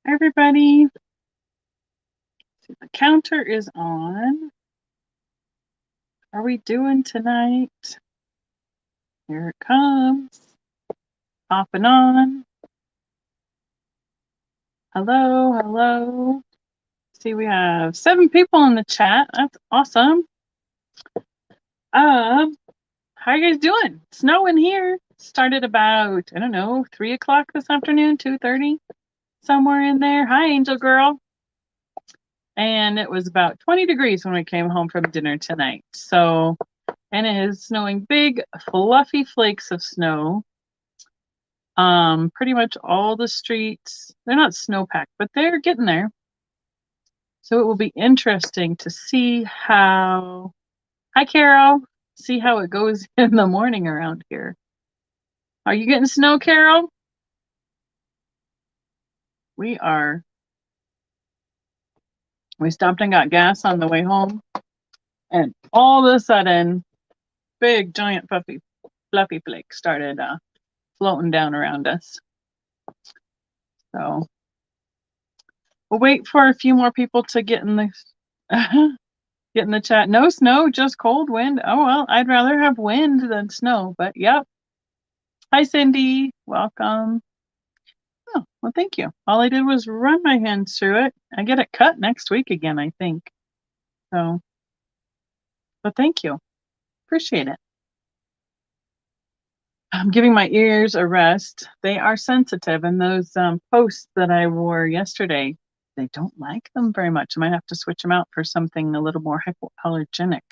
everybody. See, the counter is on. How are we doing tonight? Here it comes. Off and on. Hello, hello. See, we have 7 people in the chat. That's awesome. How are you guys doing? Snowing here. Started about, I don't know, 3 o'clock this afternoon, 2:30, somewhere in there. Hi, Angel Girl. And it was about 20 degrees when we came home from dinner tonight. So, and it is snowing big, fluffy flakes of snow. Pretty much all the streets, they're not snowpacked, but they're getting there. So it will be interesting to see how, hi Carol, see how it goes in the morning around here. Are you getting snow, Carol? We stopped and got gas on the way home, and all of a sudden, big, giant, fluffy flakes started floating down around us. So we'll wait for a few more people to get in the get in the chat. No snow, just cold wind. Oh well, I'd rather have wind than snow, but yep. Hi Cindy, welcome. Oh, well, thank you. All I did was run my hands through it. I get it cut next week again, I think. So, but thank you. Appreciate it. I'm giving my ears a rest. They are sensitive, and those posts that I wore yesterday, they don't like them very much. I might have to switch them out for something a little more hypoallergenic,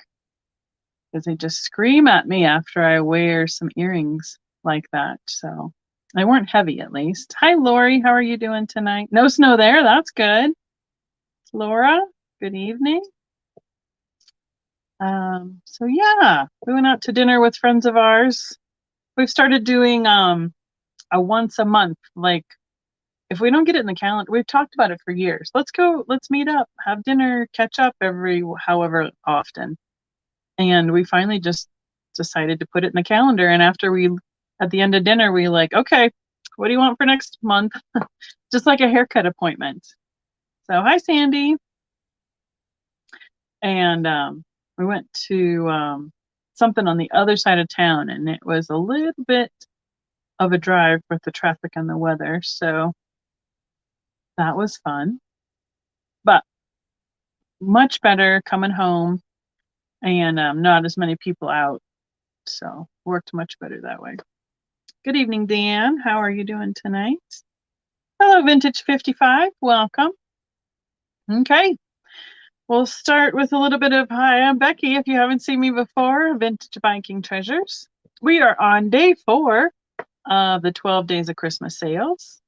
because they just scream at me after I wear some earrings like that. So they weren't heavy, at least. Hi, Lori. How are you doing tonight? No snow there. That's good. Laura, good evening. So yeah, we went out to dinner with friends of ours. We've started doing a once a month, like if we don't get it in the calendar, we've talked about it for years. Let's meet up, have dinner, catch up every however often. And we finally just decided to put it in the calendar. And after at the end of dinner, we like, okay, what do you want for next month? Just like a haircut appointment. So hi, Sandy. And we went to something on the other side of town, and it was a little bit of a drive with the traffic and the weather. So that was fun, but much better coming home and not as many people out. So worked much better that way. Good evening, Dan. How are you doing tonight? Hello, Vintage 55. Welcome. Okay. We'll start with a little bit of, hi, I'm Becky. If you haven't seen me before, Vintage Viking Treasures. We are on day 4 of the 12 Days of Christmas sales.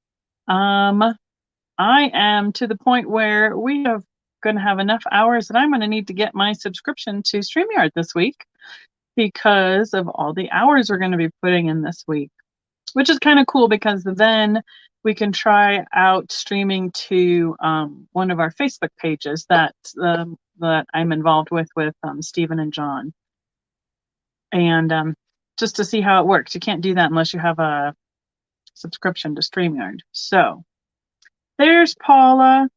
I am to the point where we are going to have enough hours that I'm going to need to get my subscription to StreamYard this week because of all the hours we're going to be putting in this week, which is kind of cool because then we can try out streaming to one of our Facebook pages that I'm involved with Stephen and John, and just to see how it works. You can't do that unless you have a subscription to StreamYard. So there's Paula.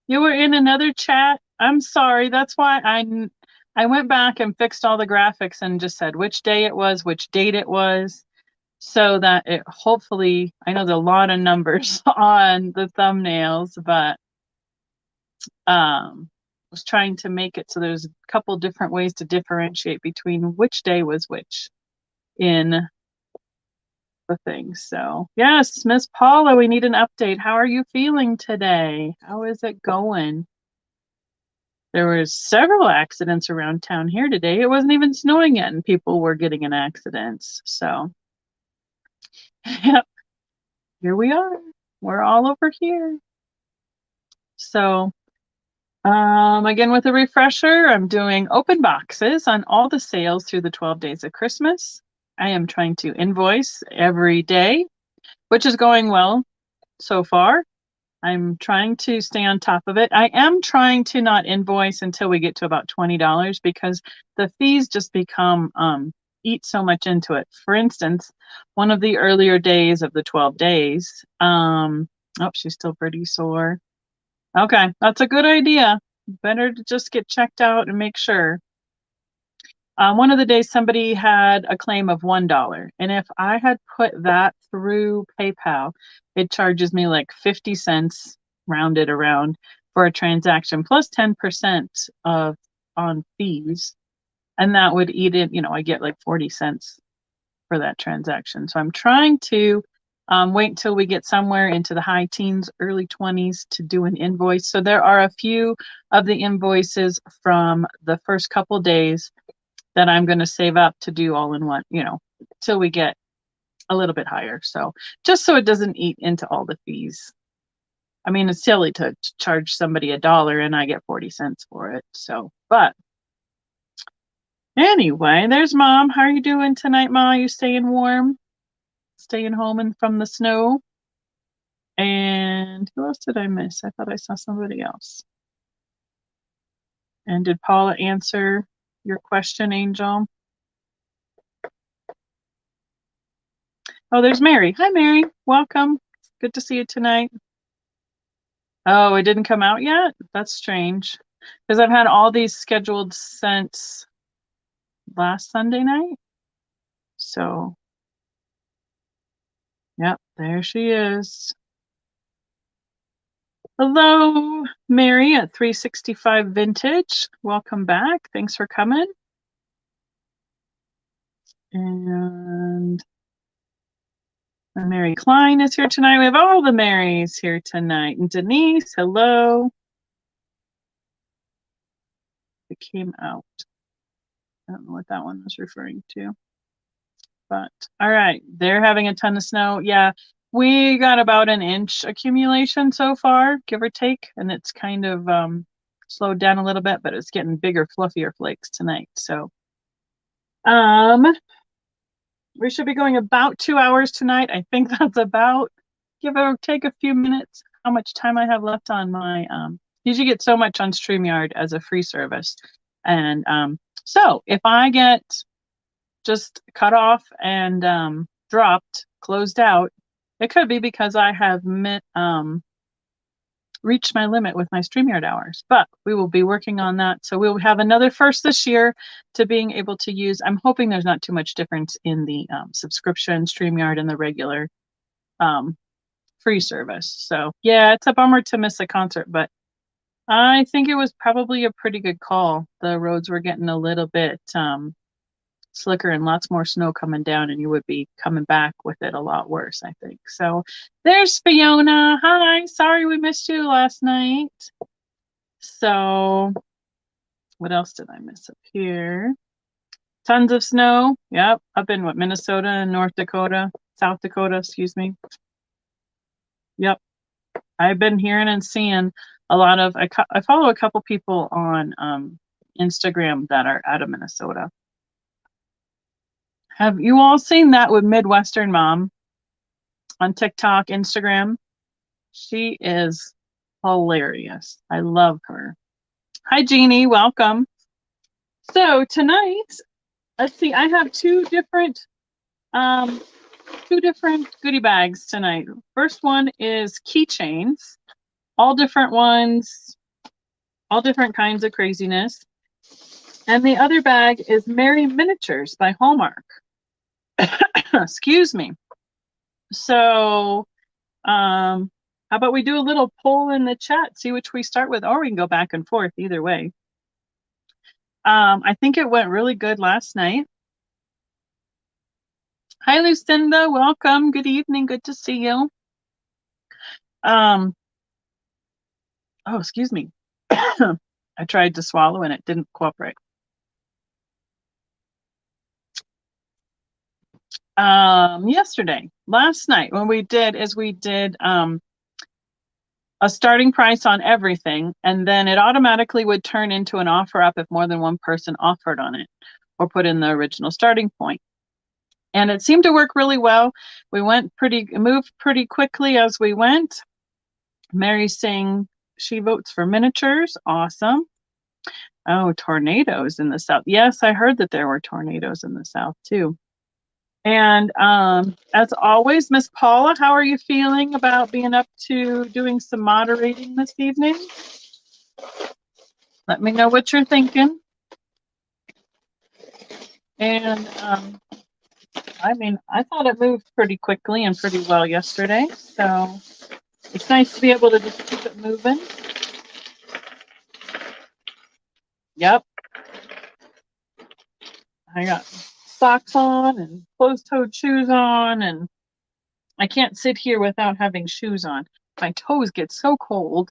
You were in another chat. I'm sorry. That's why I went back and fixed all the graphics and just said which day it was, which date it was, so that it hopefully, I know there's a lot of numbers on the thumbnails, but was trying to make it so there's a couple different ways to differentiate between which day was which in the thing. So yes, Miss Paula, we need an update. How are you feeling today? How is it going? There were several accidents around town here today. It wasn't even snowing yet, and people were getting in accidents. So, yep, here we are. We're all over here. So, again, with a refresher, I'm doing open boxes on all the sales through the 12 days of Christmas. I am trying to invoice every day, which is going well so far. I'm trying to stay on top of it. I am trying to not invoice until we get to about $20 because the fees just become eat so much into it. For instance, one of the earlier days of the 12 days, Oh, she's still pretty sore. Okay, that's a good idea. Better to just get checked out and make sure. One of the days somebody had a claim of $1, and if I had put that through PayPal, it charges me like 50 cents rounded around for a transaction plus 10% of on fees, and that would eat it. I get like 40 cents for that transaction. So I'm trying to wait until we get somewhere into the high teens, early 20s to do an invoice. So there are a few of the invoices from the first couple days that I'm going to save up to do all in one, till we get a little bit higher. So just so it doesn't eat into all the fees. I mean, it's silly to charge somebody $1 and I get 40 cents for it. So, but anyway, there's Mom. How are you doing tonight, Ma? You staying warm? Staying home and from the snow? And who else did I miss? I thought I saw somebody else. And did Paula answer your question, Angel? Oh, there's Mary. Hi, Mary. Welcome. Good to see you tonight. Oh, it didn't come out yet? That's strange. Because I've had all these scheduled since last Sunday night. So, yep, there she is. Hello, Mary at 365 Vintage. Welcome back. Thanks for coming. And Mary Klein is here tonight. We have all the Marys here tonight. And Denise, hello. It came out. I don't know what that one was referring to. But all right, they're having a ton of snow. Yeah, we got about an inch accumulation so far, give or take. And it's kind of slowed down a little bit, but it's getting bigger, fluffier flakes tonight. So we should be going about 2 hours tonight. I think that's about, give or take a few minutes, how much time I have left on my, usually get so much on StreamYard as a free service. And so if I get just cut off and dropped, closed out, it could be because I have reached my limit with my StreamYard hours, but we will be working on that. So we'll have another first this year to being able to use. I'm hoping there's not too much difference in the subscription StreamYard and the regular free service. So yeah, it's a bummer to miss a concert, but I think it was probably a pretty good call. The roads were getting a little bit slicker and lots more snow coming down, and you would be coming back with it a lot worse, I think. So there's Fiona. Hi, sorry we missed you last night. So what else did I miss up here? Tons of snow. Yep, up in Minnesota and North Dakota, South Dakota, excuse me. Yep, I've been hearing and seeing a lot of, I follow a couple people on Instagram that are out of Minnesota. Have you all seen that with Midwestern Mom on TikTok, Instagram? She is hilarious. I love her. Hi, Jeannie. Welcome. So tonight, let's see. I have two different goodie bags tonight. First one is keychains, all different ones, all different kinds of craziness. And the other bag is Merry Miniatures by Hallmark. Excuse me. So, how about we do a little poll in the chat, see which we start with, or we can go back and forth either way. I think it went really good last night. Hi, Lucinda. Welcome. Good evening. Good to see you. Oh, excuse me. I tried to swallow and it didn't cooperate. Last night, when we did a starting price on everything, and then it automatically would turn into an offer up if more than one person offered on it or put in the original starting point. And it seemed to work really well. We moved pretty quickly as we went. Mary's saying she votes for miniatures. Awesome. Oh, tornadoes in the South. Yes, I heard that there were tornadoes in the South too. And as always, Miss Paula, how are you feeling about being up to doing some moderating this evening? Let me know what you're thinking. And I mean, I thought it moved pretty quickly and pretty well yesterday. So it's nice to be able to just keep it moving. Yep. I got socks on and closed-toed shoes on, and I can't sit here without having shoes on. My toes get so cold.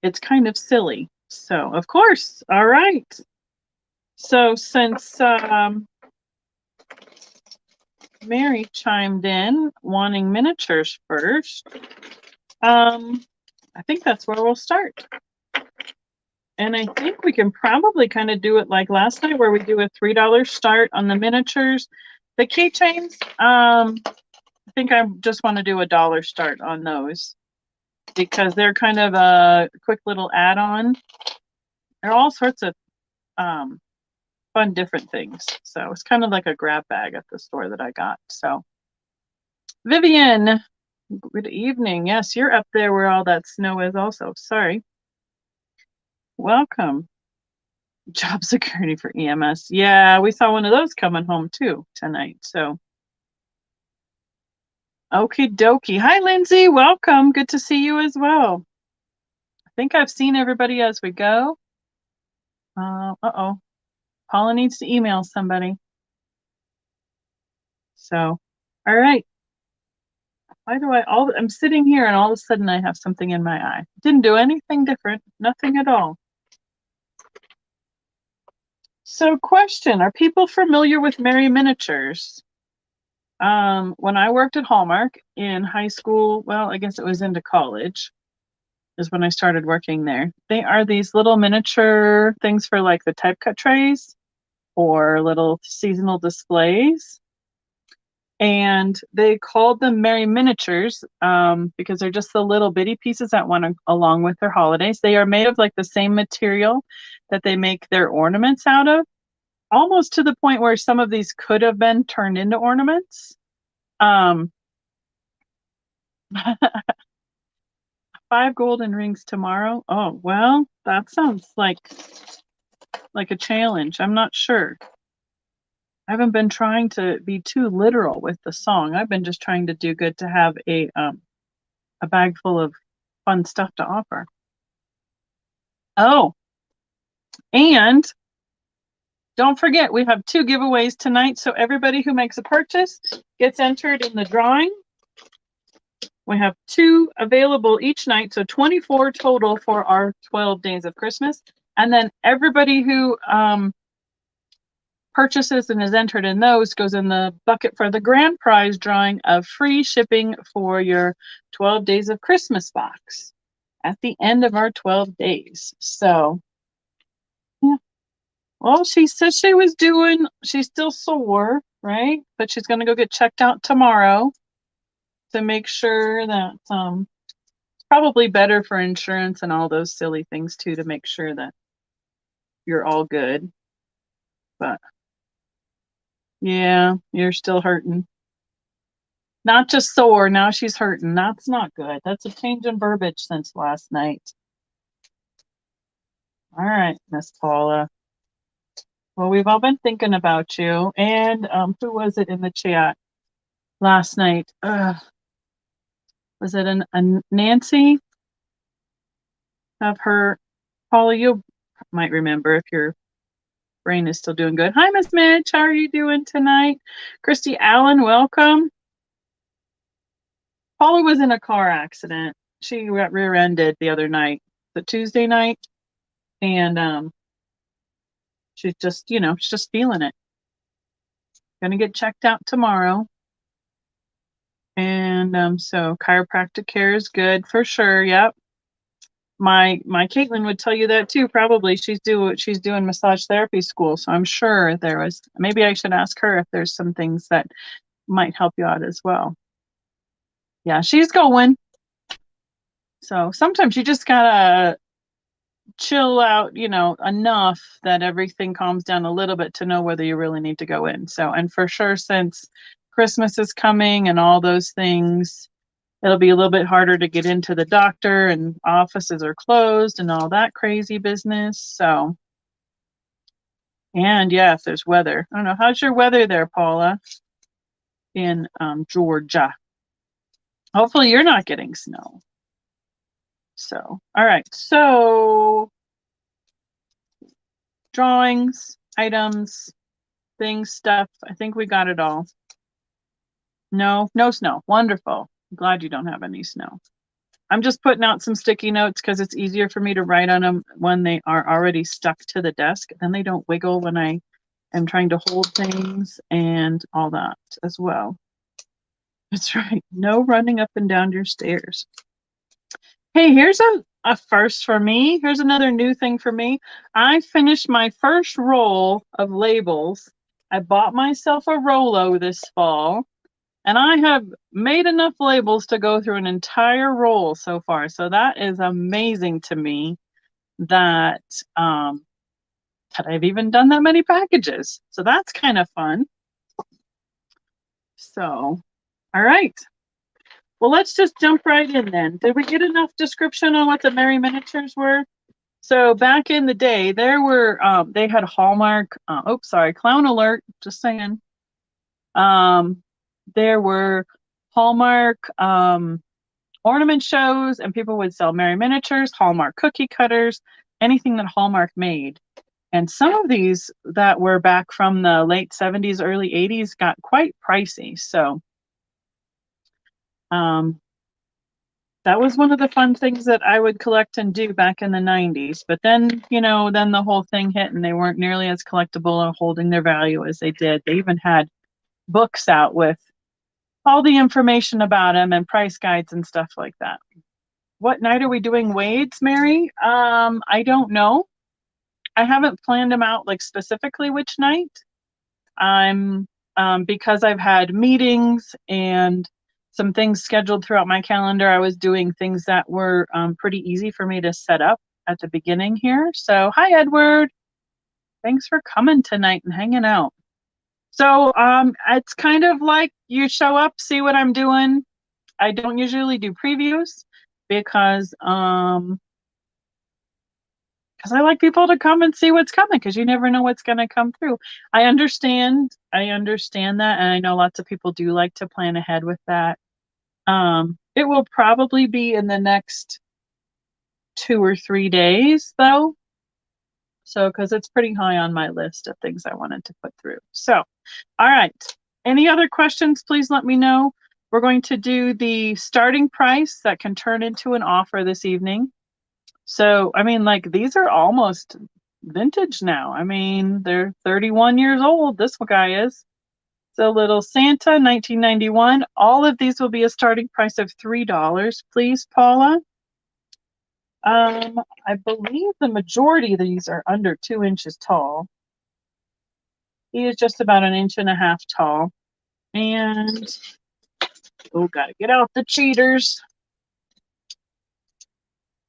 It's kind of silly. So, of course. All right. So, since Mary chimed in wanting miniatures first, I think that's where we'll start. And I think we can probably kind of do it like last night, where we do a $3 start on the miniatures. The keychains, I think I just want to do a $1 start on those because they're kind of a quick little add-on. There are all sorts of fun different things. So it's kind of like a grab bag at the store that I got. So Vivian, good evening. Yes, you're up there where all that snow is also. Sorry. Welcome. Job security for EMS. Yeah, we saw one of those coming home too tonight. So, okie dokie. Hi, Lindsay. Welcome. Good to see you as well. I think I've seen everybody as we go. Uh-oh. Paula needs to email somebody. So, all right. Why do I'm sitting here and all of a sudden I have something in my eye. Didn't do anything different. Nothing at all. So question, are people familiar with Merry Miniatures? When I worked at Hallmark in high school, well, I guess it was into college, is when I started working there. They are these little miniature things for like the type cut trays or little seasonal displays. And they called them Merry Miniatures because they're just the little bitty pieces that went along with their holidays. They are made of like the same material that they make their ornaments out of, almost to the point where some of these could have been turned into ornaments. 5 golden rings tomorrow. Oh, well, that sounds like a challenge. I'm not sure. I haven't been trying to be too literal with the song. I've been just trying to do good to have a bag full of fun stuff to offer. Oh, and don't forget, we have 2 giveaways tonight. So everybody who makes a purchase gets entered in the drawing. We have 2 available each night, so 24 total for our 12 days of Christmas. And then everybody who purchases and is entered in those goes in the bucket for the grand prize drawing of free shipping for your 12 days of Christmas box at the end of our 12 days. So, yeah. Well, she says she's still sore, right? But she's going to go get checked out tomorrow to make sure that it's probably better for insurance and all those silly things too, to make sure that you're all good. But yeah, you're still hurting. Not just sore, now she's hurting. That's not good. That's a change in verbiage since last night. All right, Miss Paula. Well, we've all been thinking about you. And who was it in the chat last night? Was it a Nancy? Have her, Paula, you might remember if your brain is still doing good. Hi, Miss Mitch. How are you doing tonight? Christy Allen, welcome. Paula was in a car accident. She got rear-ended the other night, the Tuesday night, and she's just, she's just feeling it. Gonna get checked out tomorrow. And so chiropractic care is good for sure. Yep. My Caitlin would tell you that too. Probably she's doing massage therapy school, so I'm sure maybe I should ask her if there's some things that might help you out as well. Yeah, she's going. So sometimes you just gotta chill out, enough that everything calms down a little bit to know whether you really need to go in. So, and for sure, since Christmas is coming and all those things, it'll be a little bit harder to get into the doctor, and offices are closed and all that crazy business. So, and yeah, if there's weather. I don't know. How's your weather there, Paula, in Georgia? Hopefully you're not getting snow. So, all right. So, drawings, items, things, stuff. I think we got it all. No snow. Wonderful. I'm glad you don't have any snow. I'm just putting out some sticky notes because it's easier for me to write on them when they are already stuck to the desk. Then they don't wiggle when I am trying to hold things and all that as well. That's right. No running up and down your stairs. Hey, here's a first for me. Here's another new thing for me. I finished my first roll of labels. I bought myself a Rolo this fall, and I have made enough labels to go through an entire roll so far. So that is amazing to me that that I've even done that many packages. So that's kind of fun. So, all right. Well, let's just jump right in then. Did we get enough description on what the Merry Miniatures were? So back in the day, there were they had Hallmark. Clown alert. Just saying. There were Hallmark ornament shows, and people would sell Merry Miniatures, Hallmark cookie cutters, anything that Hallmark made. And some of these that were back from the late 70s, early 80s got quite pricey. So that was one of the fun things that I would collect and do back in the 90s. But then, then the whole thing hit and they weren't nearly as collectible or holding their value as they did. They even had books out with all the information about them and price guides and stuff like that. What night are we doing Wade's, Mary? I don't know. I haven't planned them out like specifically which night. I'm because I've had meetings and some things scheduled throughout my calendar. I was doing things that were pretty easy for me to set up at the beginning here. So hi, Edward. Thanks for coming tonight and hanging out. So it's kind of like you show up, see what I'm doing. I don't usually do previews because I like people to come and see what's coming, because you never know what's going to come through. I understand that, and I know lots of people do like to plan ahead with that. It will probably be in the next 2 or 3 days, though. So, because it's pretty high on my list of things I wanted to put through. So, all right. Any other questions, please let me know. We're going to do the starting price that can turn into an offer this evening. So, I mean, like, these are almost vintage now. I mean, they're 31 years old. This guy is. So, Little Santa, 1991. All of these will be a starting price of $3. Please, Paula. I believe the majority of these are under 2 inches tall. He is just about 1.5 inches tall. And, oh, gotta get out the cheaters.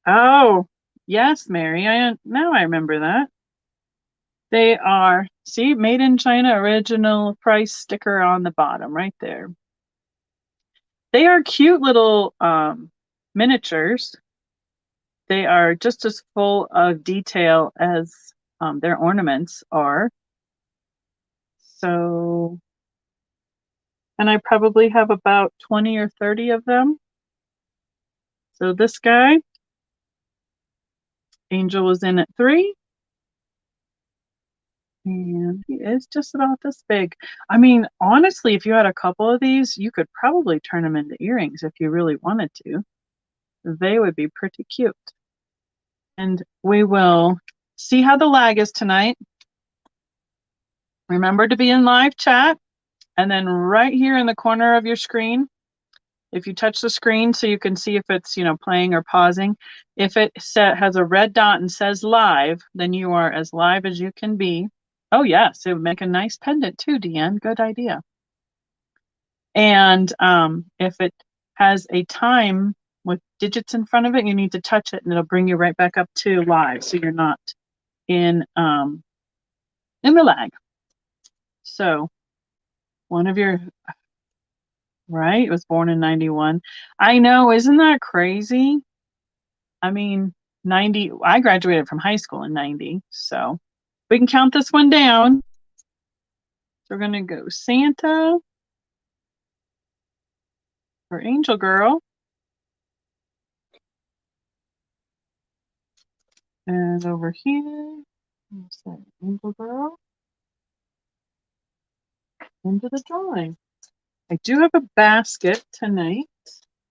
Oh, yes, Mary. Now I remember that. They are, see, made in China, original price sticker on the bottom right there. They are cute little miniatures. They are just as full of detail as their ornaments are. So, and I probably have about 20 or 30 of them. So this guy, Angel, was in at 3. And he is just about this big. I mean, honestly, if you had a couple of these, you could probably turn them into earrings if you really wanted to. They would be pretty cute. And we will see how the lag is tonight. Remember to be in live chat. And then right here in the corner of your screen, if you touch the screen so you can see if it's, playing or pausing, if it has a red dot and says live, then you are as live as you can be. Oh, yes, it would make a nice pendant too, Deanne. Good idea. And if it has a time with digits in front of it. You need to touch it and it'll bring you right back up to live, so you're not in the lag. So one of your, right, was born in 91. I know, isn't that crazy? I mean, 90, I graduated from high school in 90, so we can count this one down. So we're gonna go Santa for Angel Girl. And over here, what's that, Angel Girl? Into the drawing. I do have a basket tonight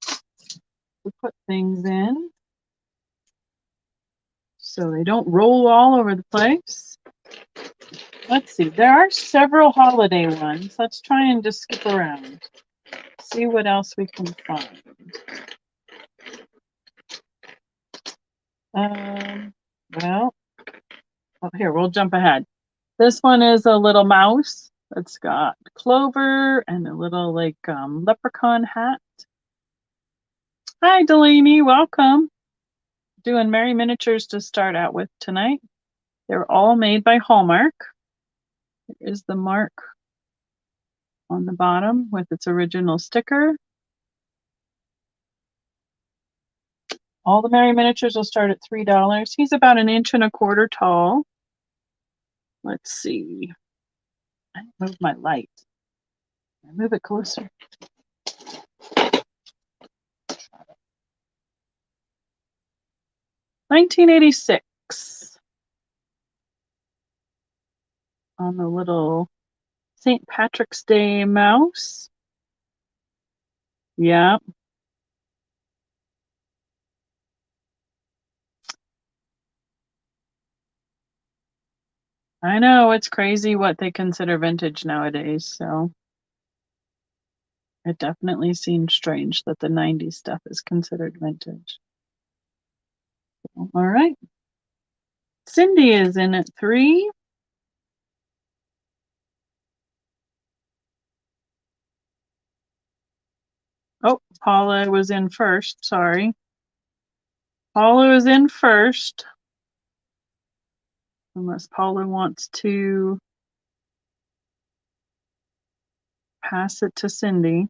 to put things in so they don't roll all over the place. Let's see, there are several holiday ones. Let's try and just skip around. See what else we can find. Well, oh, here, we'll jump ahead. This one is a little mouse that's got clover and a little like leprechaun hat. Hi, Delaney, welcome. Doing Merry Miniatures to start out with tonight. They're all made by Hallmark. There is the mark on the bottom with its original sticker. All the Merry Miniatures will start at $3. He's about 1.25 inches tall. Let's see. I move my light. I move it closer. 1986. On the little St. Patrick's Day mouse. Yeah. I know, it's crazy what they consider vintage nowadays, so it definitely seems strange that the 90s stuff is considered vintage. So, all right. Cindy is in at 3. Oh, Paula was in first, sorry. Paula was in first. Unless Paula wants to pass it to Cindy.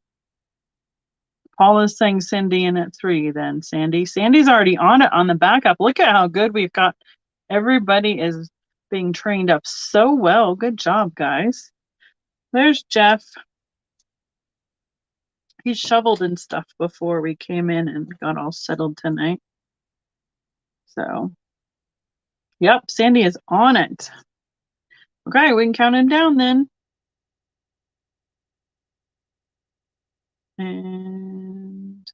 Paula's saying Cindy in at 3 then, Sandy. Sandy's already on it on the backup. Look at how good we've got. Everybody is being trained up so well. Good job, guys. There's Jeff. He shoveled and stuff before we came in and got all settled tonight. So, yep, Sandy is on it. Okay, we can count him down then. And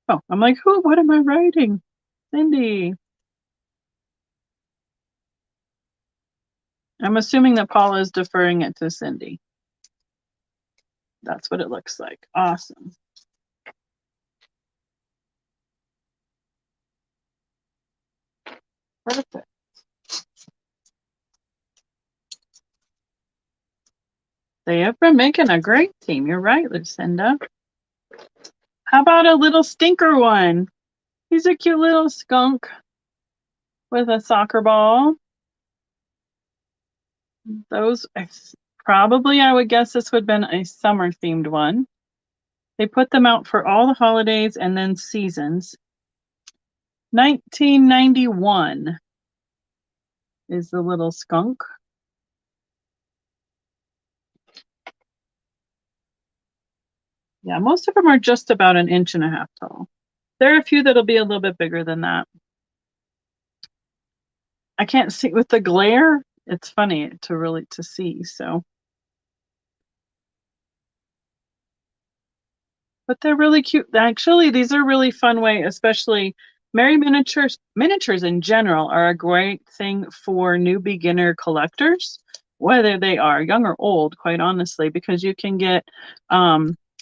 oh, I'm like, who? What am I writing? Cindy. I'm assuming that Paula is deferring it to Cindy. That's what it looks like. Awesome. Perfect. They have been making a great team. You're right, Lucinda. How about a little stinker one? He's a cute little skunk with a soccer ball. Those probably, I would guess this would have been a summer themed one. They put them out for all the holidays and then seasons. 1991 is the little skunk. Yeah, most of them are just about 1.5 inches tall. There are a few that'll be a little bit bigger than that. I can't see with the glare. It's funny to see, so. But they're really cute. Actually, these are really fun way, especially Merry Miniatures. Miniatures in general are a great thing for new beginner collectors, whether they are young or old, quite honestly, because you can get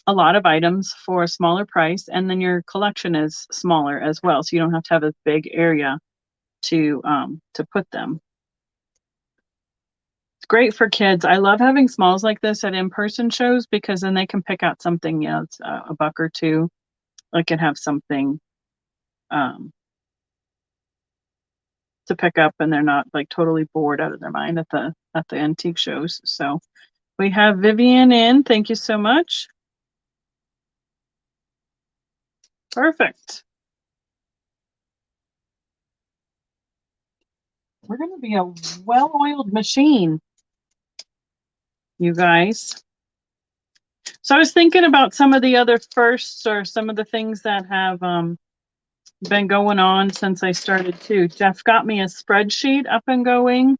a lot of items for a smaller price, and then your collection is smaller as well, so you don't have to have a big area to put them. It's great for kids. I love having smalls like this at in-person shows because then they can pick out something, it's $1 or $2. I can have something to pick up, and they're not like totally bored out of their mind at the antique shows. So we have Vivian in. Thank you so much. Perfect. We're going to be a well-oiled machine, you guys. So I was thinking about some of the other firsts, or some of the things that have been going on since I started too. Jeff got me a spreadsheet up and going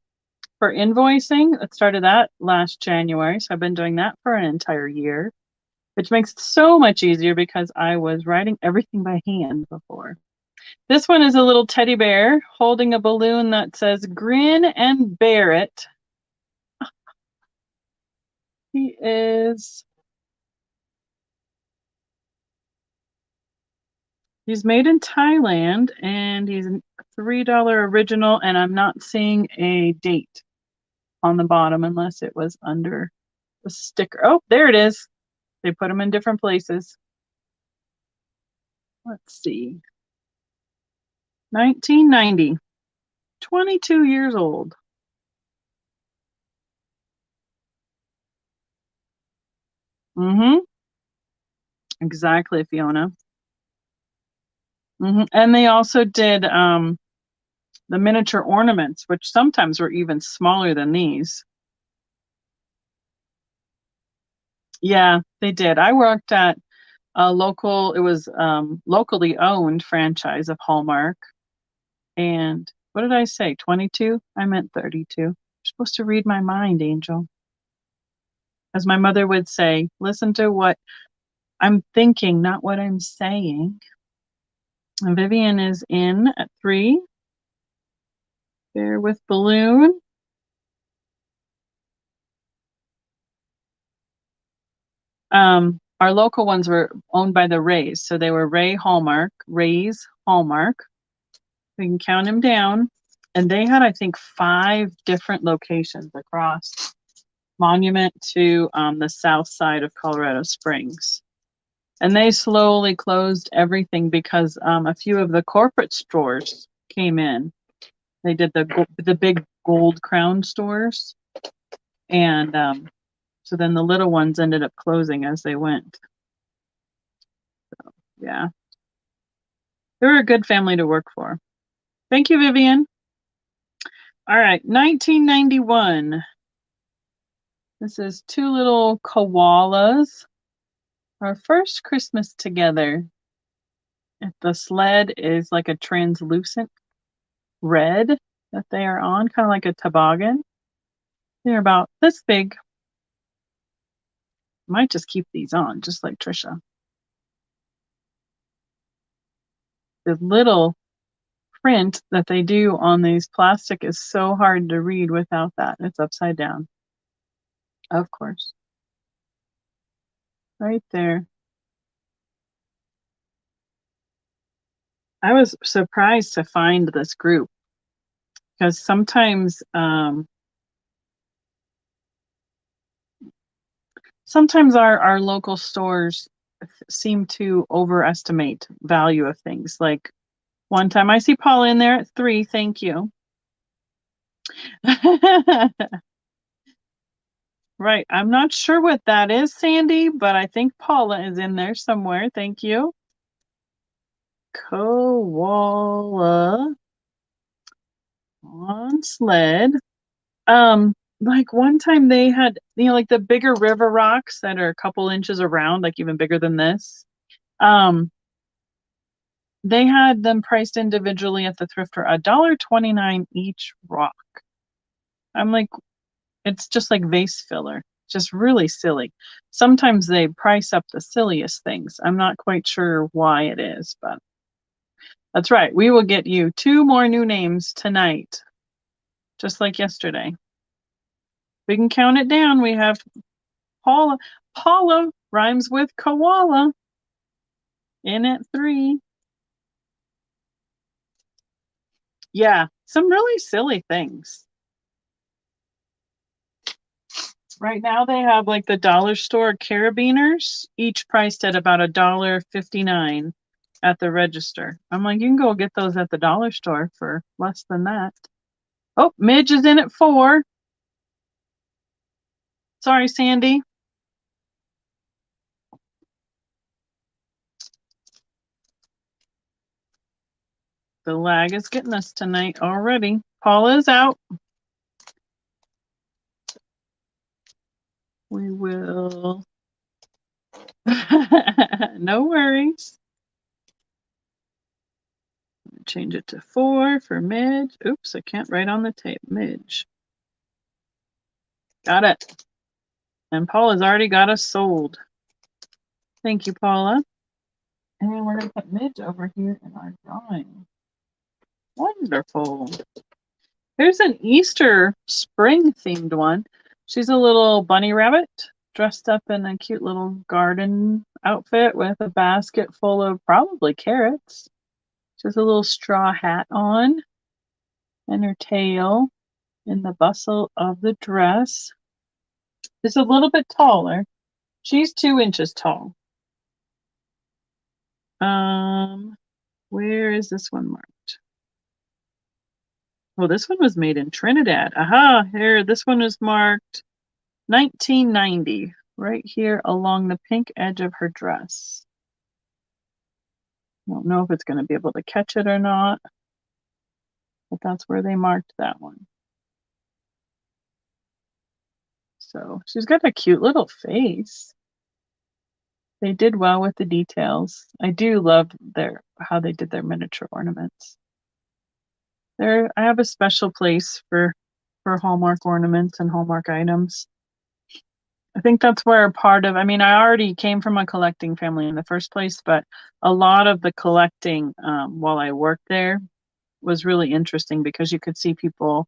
for invoicing. I started that last January, so I've been doing that for an entire year, which makes it so much easier because I was writing everything by hand before. This one is a little teddy bear holding a balloon that says "Grin and Bear It." He's made in Thailand, and he's a $3 original, and I'm not seeing a date on the bottom unless it was under the sticker. Oh, there it is. They put them in different places. Let's see. 1990. 22 years old. Mm-hmm. Exactly, Fiona. Mm-hmm. And they also did the miniature ornaments, which sometimes were even smaller than these. Yeah, they did. I worked at a local, it was locally owned franchise of Hallmark. And what did I say? 22? I meant 32. You're supposed to read my mind, Angel. As my mother would say, listen to what I'm thinking, not what I'm saying. And Vivian is in at 3. There with balloon. Our local ones were owned by the Rays, so they were Rays Hallmark. We can count them down, and they had, I think, 5 different locations across Monument to the south side of Colorado Springs. And they slowly closed everything because a few of the corporate stores came in. They did the big gold crown stores, and so then the little ones ended up closing as they went. So, yeah, they were a good family to work for. Thank you, Vivian. All right, 1991. This is 2 little koalas. Our first Christmas together. The sled is like a translucent red that they are on, kind of like a toboggan. They're about this big. Might just keep these on, just like Trisha. The little print that they do on these plastic is so hard to read without that. It's upside down. Of course. Right there. I was surprised to find this group because sometimes our local stores seem to overestimate value of things. Like one time I see Paula in there at 3. Thank you. Right. I'm not sure what that is, Sandy, but I think Paula is in there somewhere. Thank you. Koala on sled. Like one time they had, like the bigger river rocks that are a couple inches around, like even bigger than this. They had them priced individually at the thrift store, $1.29 each rock. I'm like, it's just like vase filler. Just really silly. Sometimes they price up the silliest things. I'm not quite sure why it is, but that's right. We will get you 2 more new names tonight, just like yesterday. We can count it down. We have Paula. Paula rhymes with koala in at 3. Yeah, some really silly things. Right now they have like the dollar store carabiners, each priced at about $1.59. at the register. I'm like, you can go get those at the dollar store for less than that. Oh, Midge is in at 4. Sorry, Sandy. The lag is getting us tonight already. Paula is out. We will. No worries. Change it to 4 for Midge. Oops, I can't write on the tape. Midge. Got it. And Paula's already got us sold. Thank you, Paula. And we're going to put Midge over here in our drawing. Wonderful. Here's an Easter spring themed one. She's a little bunny rabbit dressed up in a cute little garden outfit with a basket full of probably carrots. She has a little straw hat on and her tail in the bustle of the dress. Is a little bit taller. She's 2 inches tall. Where is this one marked? Oh, this one was made in Trinidad. Aha, here, this one is marked 1990, right here along the pink edge of her dress. I don't know if it's going to be able to catch it or not, but that's where they marked that one. So she's got a cute little face. They did well with the details. I do love how they did their miniature ornaments. I have a special place for Hallmark ornaments and Hallmark items. I think that's where I already came from a collecting family in the first place, but a lot of the collecting while I worked there was really interesting because you could see people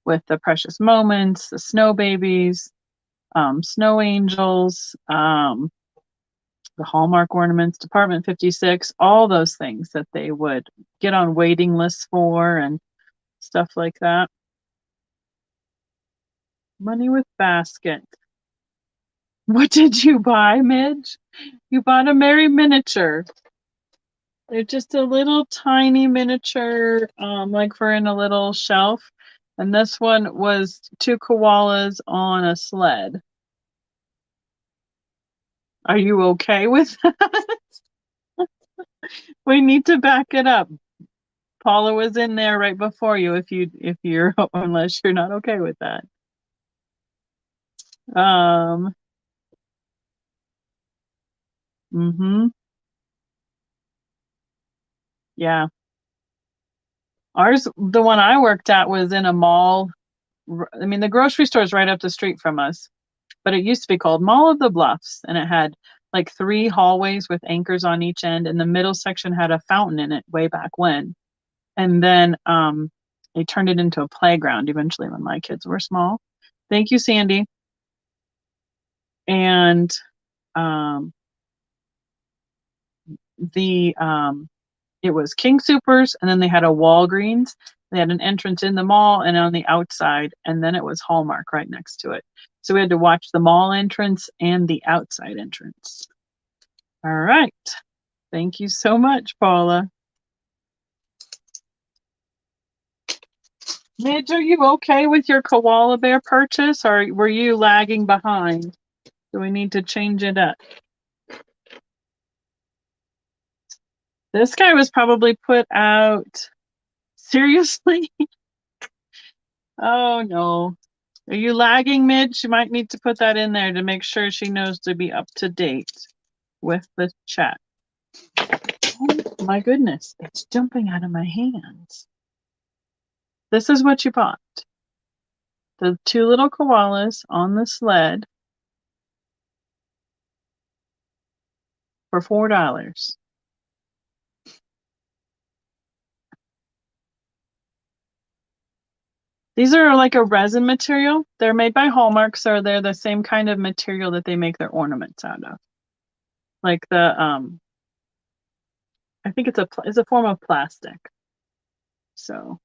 with the precious moments, the snow babies, snow angels, the Hallmark ornaments, Department 56, all those things that they would get on waiting lists for and stuff like that. Money with basket. What did you buy, Midge? You bought a Merry miniature. They're just a little tiny miniature, like for in a little shelf. And this one was 2 koalas on a sled. Are you okay with that? We need to back it up. Paula was in there right before you unless you're not okay with that. Yeah. The one I worked at was in a mall. I mean, the grocery store is right up the street from us, but it used to be called Mall of the Bluffs, and it had like 3 hallways with anchors on each end, and the middle section had a fountain in it way back when. And then they turned it into a playground eventually when my kids were small. Thank you, Sandy. And it was King Soopers, and then they had a Walgreens. They had an entrance in the mall and on the outside, and then it was Hallmark right next to it. So we had to watch the mall entrance and the outside entrance. All right. Thank you so much, Paula. Midge, are you okay with your koala bear purchase, or were you lagging behind? Do we need to change it up? This guy was probably put out. Seriously? Oh, no. Are you lagging, Midge? You might need to put that in there to make sure she knows to be up to date with the chat. Oh, my goodness. It's jumping out of my hands. This is what you bought. The 2 little koalas on the sled for $4. These are like a resin material. They're made by Hallmark, so they're the same kind of material that they make their ornaments out of. Like the I think it's a form of plastic. So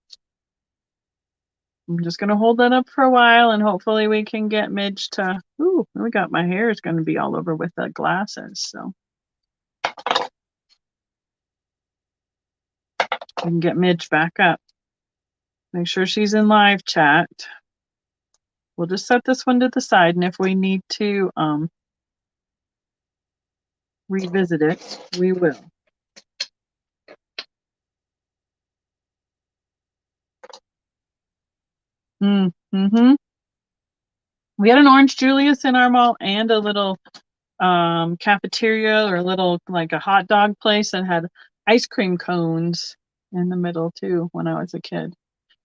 I'm just gonna hold that up for a while, and hopefully we can get Midge to. Ooh, my hair is gonna be all over with the glasses. So We can get Midge back up. Make sure she's in live chat. We'll just set this one to the side, and if we need to revisit it, we will. Mm-hmm. We had an Orange Julius in our mall and a little cafeteria or a little like a hot dog place that had ice cream cones in the middle too when I was a kid.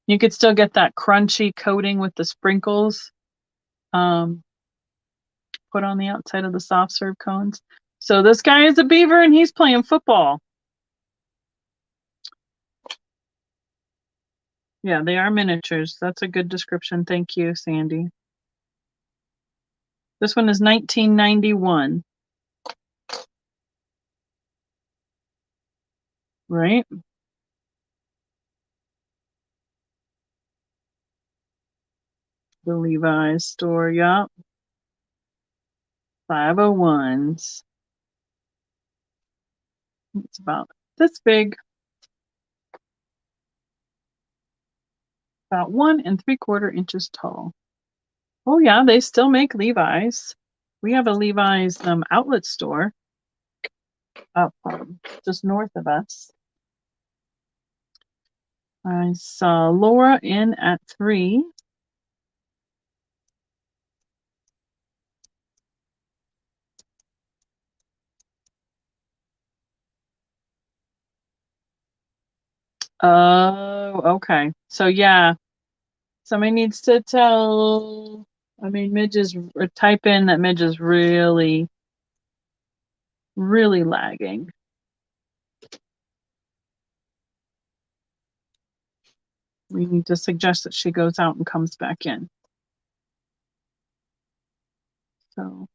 You could still get that crunchy coating with the sprinkles put on the outside of the soft serve cones. So this guy is a beaver and he's playing football. Yeah, they are miniatures. That's a good description. Thank you, Sandy. This one is 1991. Right? The Levi's store, yup. 501s. It's about this big. About 1 3/4 inches tall. Oh yeah, they still make Levi's. We have a Levi's outlet store up just north of us. I saw Laura in at 3. Oh, okay. So yeah, somebody needs to tell. I mean, Midge is type in that Midge is really, really lagging. We need to suggest that she goes out and comes back in. So.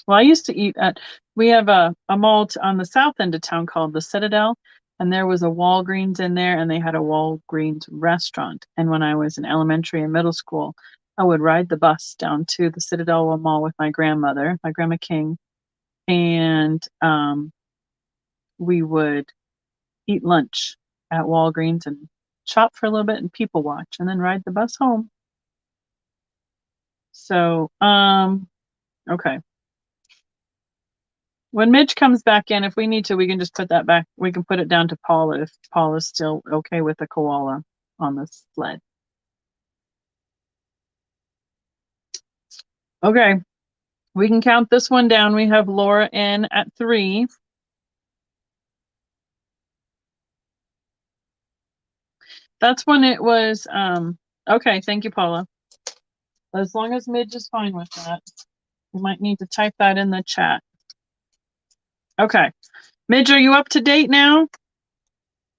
Well, I used to eat at, we have a mall on the south end of town called the Citadel, and there was a Walgreens in there, and they had a Walgreens restaurant. And when I was in elementary and middle school, I would ride the bus down to the Citadel Mall with my grandmother, my Grandma King, and we would eat lunch at Walgreens and shop for a little bit and people watch, and then ride the bus home. So, okay. When Midge comes back in, if we need to, we can just put that back. We can put it down to Paula if Paula's still okay with the koala on the sled. Okay, we can count this one down. We have Laura in at 3. That's when it was, okay, thank you, Paula. As long as Midge is fine with that. You might need to type that in the chat. Okay, Midge, are you up to date now?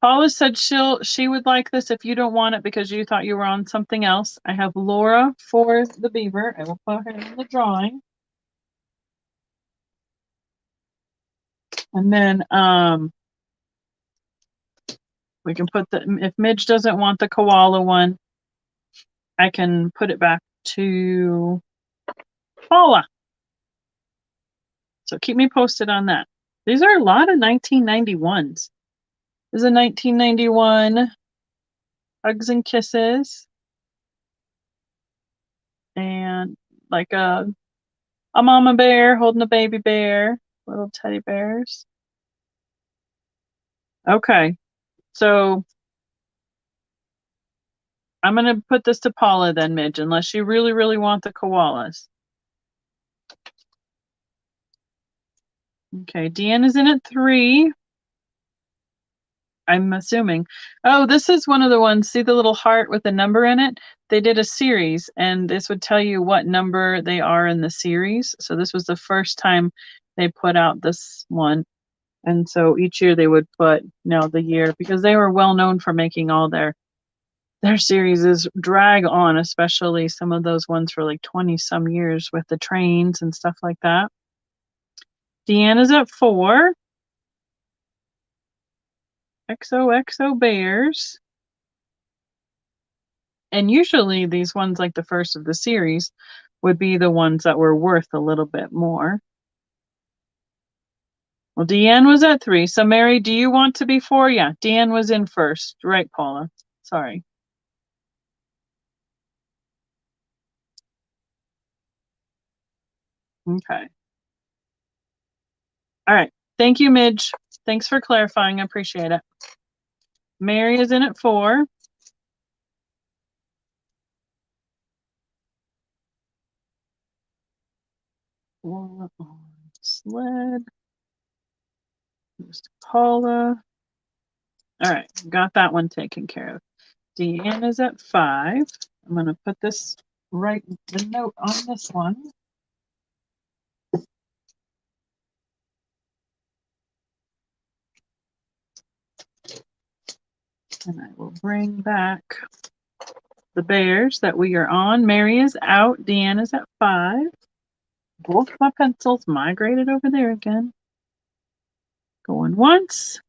Paula said she would like this if you don't want it because you thought you were on something else. I have Laura for the beaver. I will put her in the drawing. And then we can put if Midge doesn't want the koala one, I can put it back to Paula. So keep me posted on that. These are a lot of 1991s. This is a 1991 Hugs and Kisses. And like a mama bear holding a baby bear, little teddy bears. Okay, so I'm going to put this to Paula then, Midge, unless you really, really want the koalas. Okay, Deanne is in at 3. I'm assuming. Oh, this is one of the ones. See the little heart with a number in it? They did a series, and this would tell you what number they are in the series. So this was the first time they put out this one. And so each year they would put, the year, because they were well known for making all their series is drag on, especially some of those ones for like 20 some years with the trains and stuff like that. Deanna's at 4. XOXO Bears. And usually these ones, like the first of the series, would be the ones that were worth a little bit more. Well, Deanne was at 3. So, Mary, do you want to be 4? Yeah, Deanne was in first. Right, Paula. Sorry. Okay. All right. Thank you, Midge. Thanks for clarifying. I appreciate it. Mary is in at 4. Sled. Paula. All right. Got that one taken care of. Deanne is at 5. I'm going to put this the note on this one. And I will bring back the bears that we are on. Mary is out. Deanne is at 5. Both my pencils migrated over there again. Going once.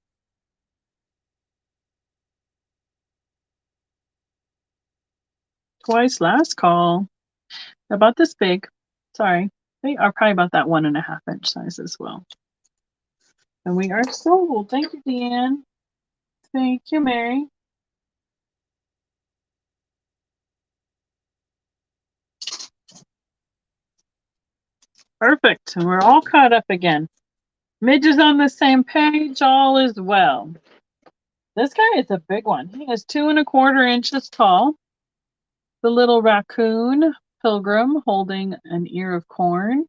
Twice. Last call. About this big. Sorry. They are probably about that 1.5 inch size as well. And we are sold. Thank you, Deanne. Thank you, Mary. Perfect. And we're all caught up again. Midge is on the same page. All is well. This guy is a big one. He is 2¼ inches tall. The little raccoon pilgrim holding an ear of corn.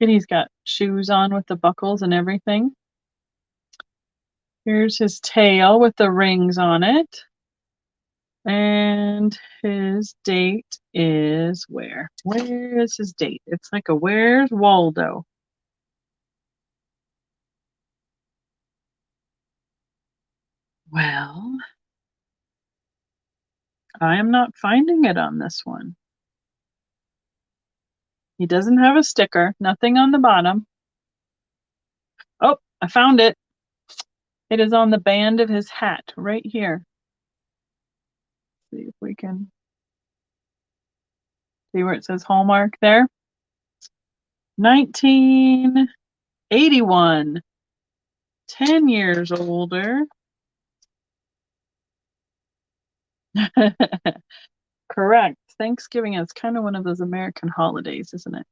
And he's got shoes on with the buckles and everything. Here's his tail with the rings on it. And his date is where? Where is his date? It's like a Where's Waldo? Well, I am not finding it on this one. He doesn't have a sticker, nothing on the bottom. Oh, I found it. It is on the band of his hat right here. See if we can see where it says Hallmark there. 1981. 10 years older. Correct. Thanksgiving is kind of one of those American holidays, isn't it?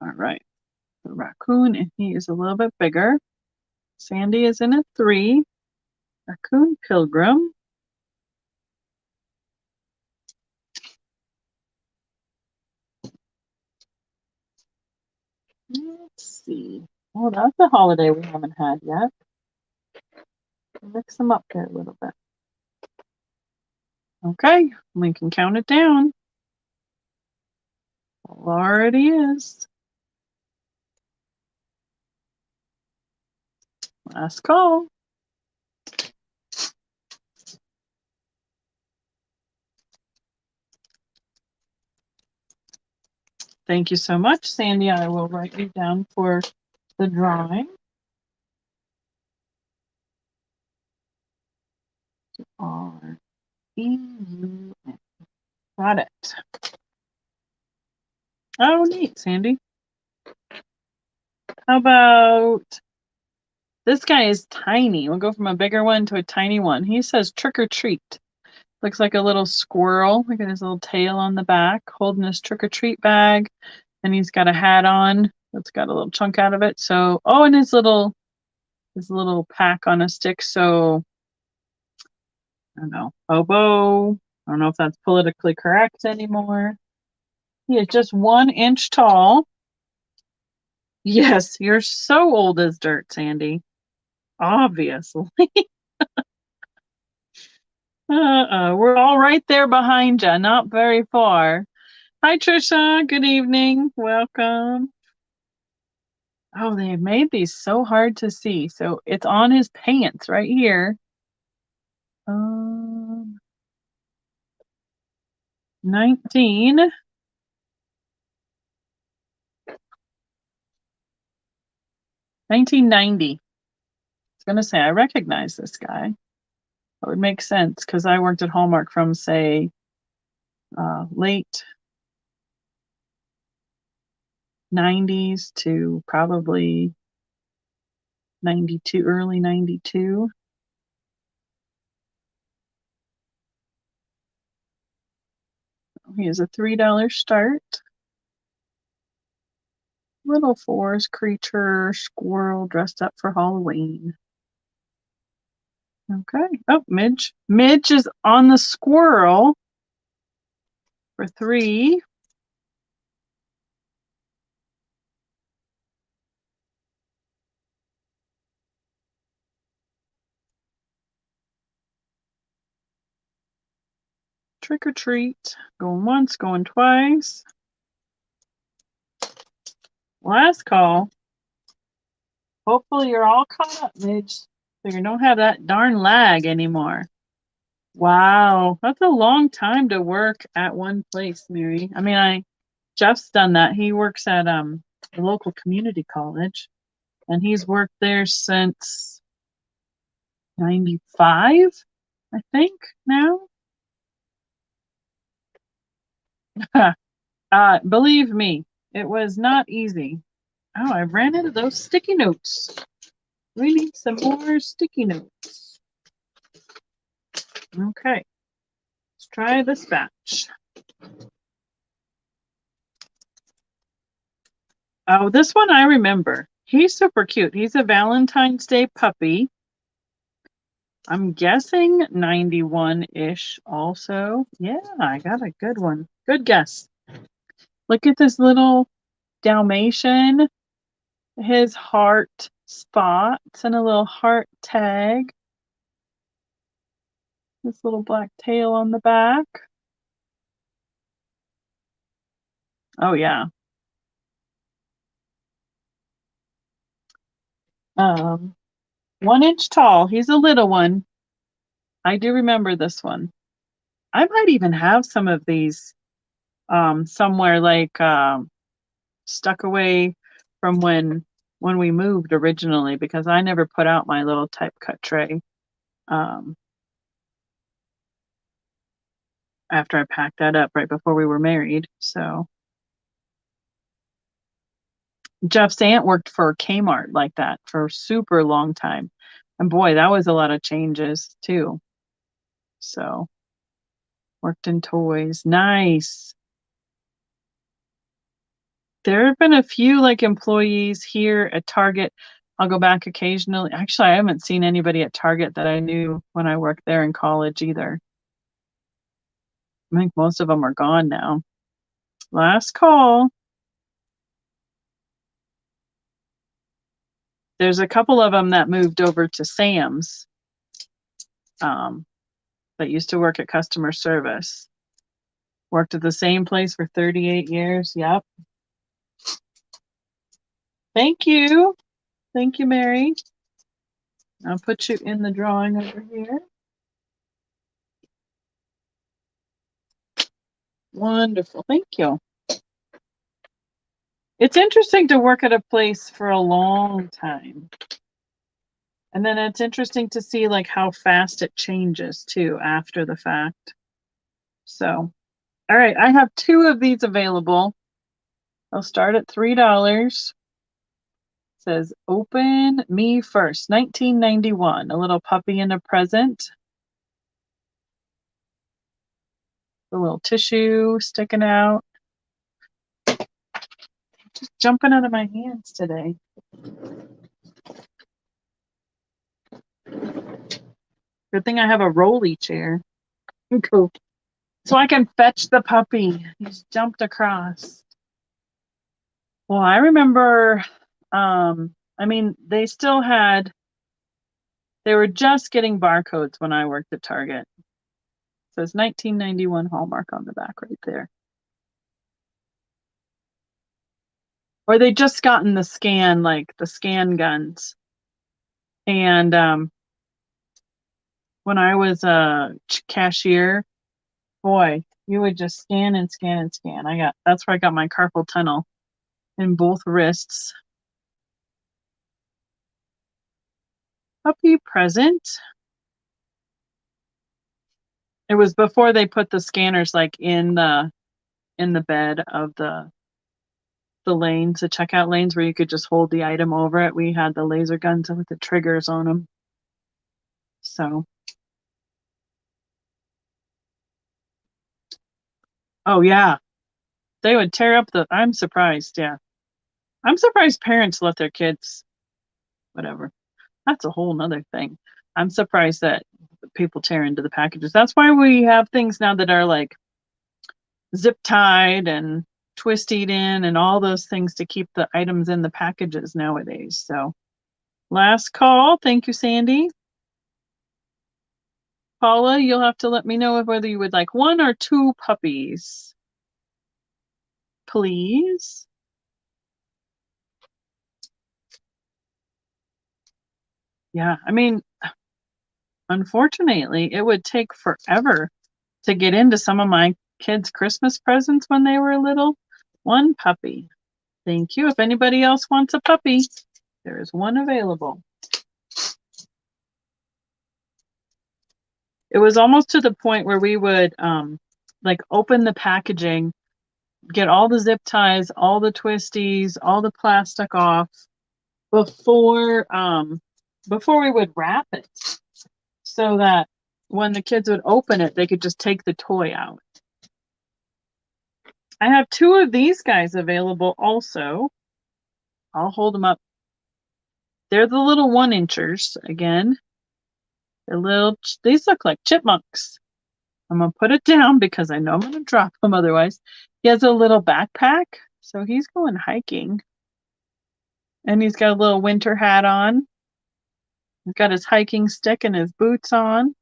All right. The raccoon, and he is a little bit bigger. Sandy is in at 3. Raccoon pilgrim. Let's see. Oh, that's a holiday we haven't had yet. Mix them up there a little bit. Okay, we can count it down. Already is. Last call. Thank you so much, Sandy. I will write you down for the drawing. R-E-U-N. Got it. Oh, neat, Sandy. How about this guy is tiny. We'll go from a bigger one to a tiny one. He says trick or treat. Looks like a little squirrel. Look at his little tail on the back, holding his trick or treat bag. And he's got a hat on that's got a little chunk out of it. So, oh, and his little pack on a stick. So, I don't know, hobo. I don't know if that's politically correct anymore. He is just 1 inch tall. Yes, you're so old as dirt, Sandy. Obviously. We're all right there behind you, not very far. Hi, Trisha. Good evening. Welcome. Oh, they made these so hard to see. So it's on his pants right here. 1990. I was going to say, I recognize this guy. That would make sense because I worked at Hallmark from, say, late 90s to probably 92, early 92. He has a $3 start. Little forest creature, squirrel dressed up for Halloween. Okay. Oh, Midge. Midge is on the squirrel for 3. Trick or treat. Going once, going twice. Last call. Hopefully you're all caught up, Midge, so you don't have that darn lag anymore. Wow, that's a long time to work at one place, Mary. I mean, Jeff's done that. He works at the local community college, and he's worked there since 95, I think, now. Believe me, it was not easy. Oh, I ran out of those sticky notes. We need some more sticky notes. Okay, let's try this batch. Oh, this one I remember. He's super cute. He's a Valentine's Day puppy. I'm guessing 91-ish also. Yeah, I got a good one. Good guess. Look at this little Dalmatian. His heart spots and a little heart tag. This little black tail on the back. Oh, yeah. 1 inch tall. He's a little one. I do remember this one. I might even have some of these somewhere, like stuck away from when we moved originally, because I never put out my little type cut tray after I packed that up right before we were married. So Jeff's aunt worked for Kmart like that for a super long time, and boy, that was a lot of changes too. So worked in toys. Nice. There have been a few like employees here at Target. I'll go back occasionally. Actually, I haven't seen anybody at Target that I knew when I worked there in college either. I think most of them are gone now. Last call. There's a couple of them that moved over to Sam's that used to work at customer service. Worked at the same place for 38 years. Yep. Thank you. Thank you, Mary. I'll put you in the drawing over here. Wonderful. Thank you. It's interesting to work at a place for a long time. And then it's interesting to see like how fast it changes too after the fact. So, all right, I have 2 of these available. I'll start at $3. It says open me first, 1991, a little puppy and a present. A little tissue sticking out. Just jumping out of my hands today. Good thing I have a rolly chair. Cool. So I can fetch the puppy. He's jumped across. Well, I remember, I mean, they were just getting barcodes when I worked at Target. So it's 1991 Hallmark on the back right there. Or they just gotten the scan, like the scan guns. And when I was a cashier, boy, you would just scan and scan and scan. That's where I got my carpal tunnel in both wrists. Puppy present. It was before they put the scanners like in the bed of the the lanes, the checkout lanes where you could just hold the item over it. We had the laser guns with the triggers on them. So, oh yeah, they would tear up I'm surprised. Yeah. I'm surprised parents let their kids, whatever. That's a whole nother thing. I'm surprised that people tear into the packages. That's why we have things now that are like zip tied and twisted in and all those things to keep the items in the packages nowadays. So last call. Thank you, Sandy. Paula, you'll have to let me know whether you would like 1 or 2 puppies. Please. Yeah, I mean, unfortunately, it would take forever to get into some of my kids' Christmas presents when they were little. 1 puppy. Thank you. If anybody else wants a puppy, there is 1 available. It was almost to the point where we would like open the packaging, get all the zip ties, all the twisties, all the plastic off before we would wrap it, so that when the kids would open it, they could just take the toy out. I have 2 of these guys available also. I'll hold them up. They're the little 1-inchers again. These look like chipmunks. I'm gonna put it down because I know I'm gonna drop them otherwise. He has a little backpack, so he's going hiking. And he's got a little winter hat on. He's got his hiking stick and his boots on.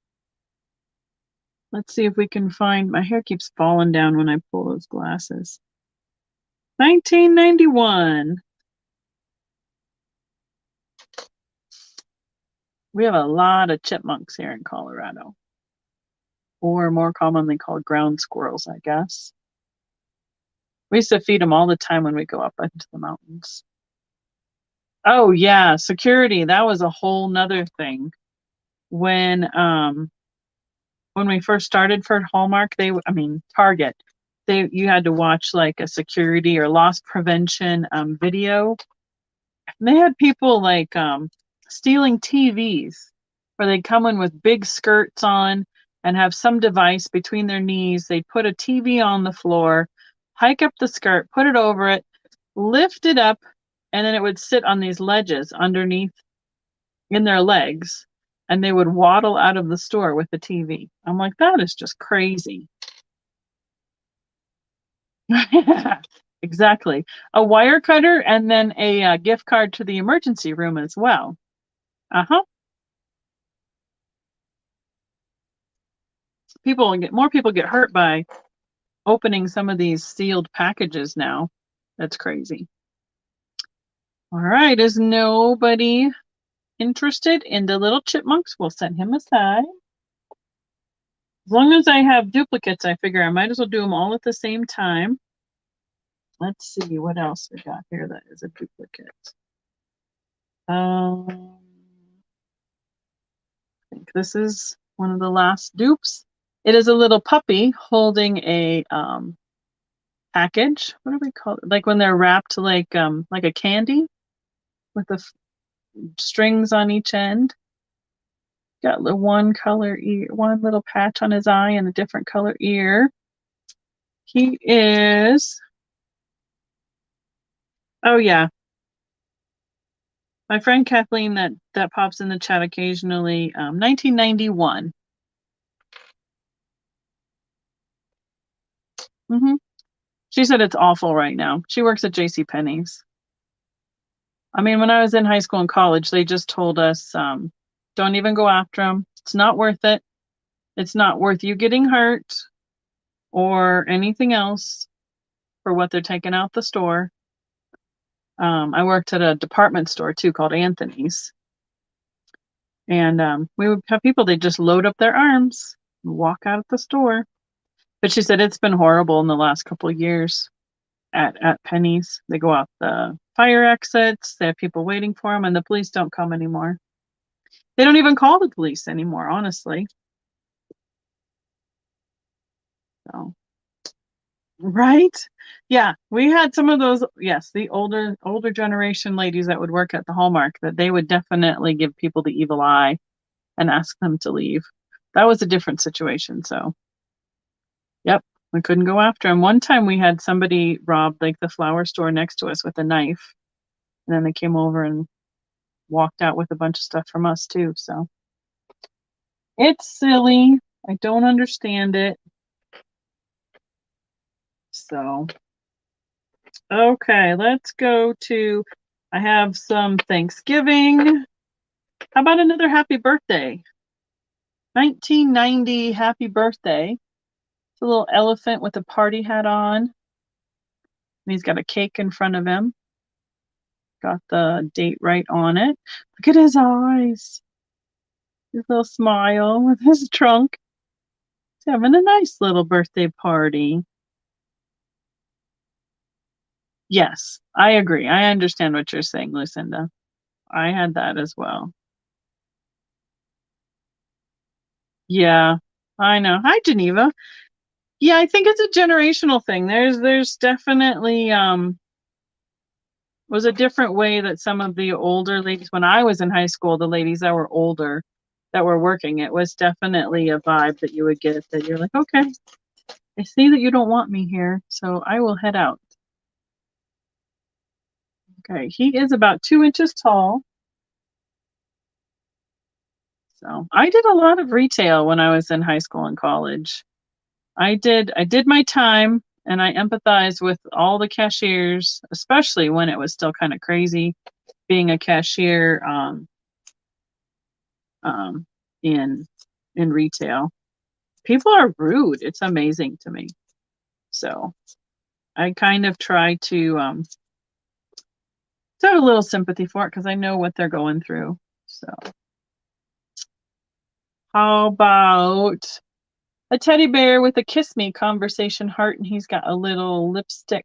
Let's see if we can find, my hair keeps falling down when I pull those glasses. 1991. We have a lot of chipmunks here in Colorado. Or more commonly called ground squirrels, I guess. We used to feed them all the time when we go up into the mountains. Oh yeah, security. That was a whole nother thing. When we first started for Hallmark, Target, you had to watch like a security or loss prevention video. And they had people like stealing TVs, where they'd come in with big skirts on and have some device between their knees. They'd put a TV on the floor, hike up the skirt, put it over it, lift it up, and then it would sit on these ledges underneath in their legs, and they would waddle out of the store with the TV. I'm like, that is just crazy. Exactly. A wire cutter and then a gift card to the emergency room as well. Uh-huh. More people get hurt by opening some of these sealed packages now. That's crazy. All right, is nobody interested in the little chipmunks? We'll set him aside. As long as I have duplicates, I figure I might as well do them all at the same time. Let's see what else we got here that is a duplicate. I think this is one of the last dupes. It is a little puppy holding a package. What do we call it? Like when they're wrapped like a candy with the strings on each end. Got the one color ear, one little patch on his eye and a different color ear. He is, oh yeah, my friend Kathleen that pops in the chat occasionally, 1991. She said it's awful right now. She works at JCPenney's. I mean, when I was in high school and college, they just told us, don't even go after them. It's not worth it. It's not worth you getting hurt or anything else for what they're taking out the store. I worked at a department store too called Anthony's. And we would have people, they'd just load up their arms and walk out of the store. But she said it's been horrible in the last couple of years at Penny's. They go out the fire exits, they have people waiting for them, and the police don't come anymore. They don't even call the police anymore, honestly. So Right? Yeah, we had some of those, yes, the older generation ladies that would work at the Hallmark that they would definitely give people the evil eye and ask them to leave. That was a different situation, so yep, we couldn't go after him. One time we had somebody rob like the flower store next to us with a knife, and then they came over and walked out with a bunch of stuff from us too, so it's silly. I don't understand it. So, okay, let's go to I have some Thanksgiving. How about another happy birthday? 1990 happy birthday. It's a little elephant with a party hat on. And he's got a cake in front of him. Got the date right on it. Look at his eyes. His little smile with his trunk. He's having a nice little birthday party. Yes, I agree. I understand what you're saying, Lucinda. I had that as well. Yeah, I know. Hi, Geneva. Yeah, I think it's a generational thing. There's definitely was a different way that some of the older ladies when I was in high school, the ladies that were older that were working, it was definitely a vibe that you would get that you're like, okay, I see that you don't want me here, so I will head out. Okay, he is about 2 inches tall. So I did a lot of retail when I was in high school and college. I did my time and I empathized with all the cashiers, especially when it was still kind of crazy being a cashier um, in retail. People are rude. It's amazing to me. So I kind of try to have a little sympathy for it because I know what they're going through. So how about a teddy bear with a kiss me conversation heart, and he's got a little lipstick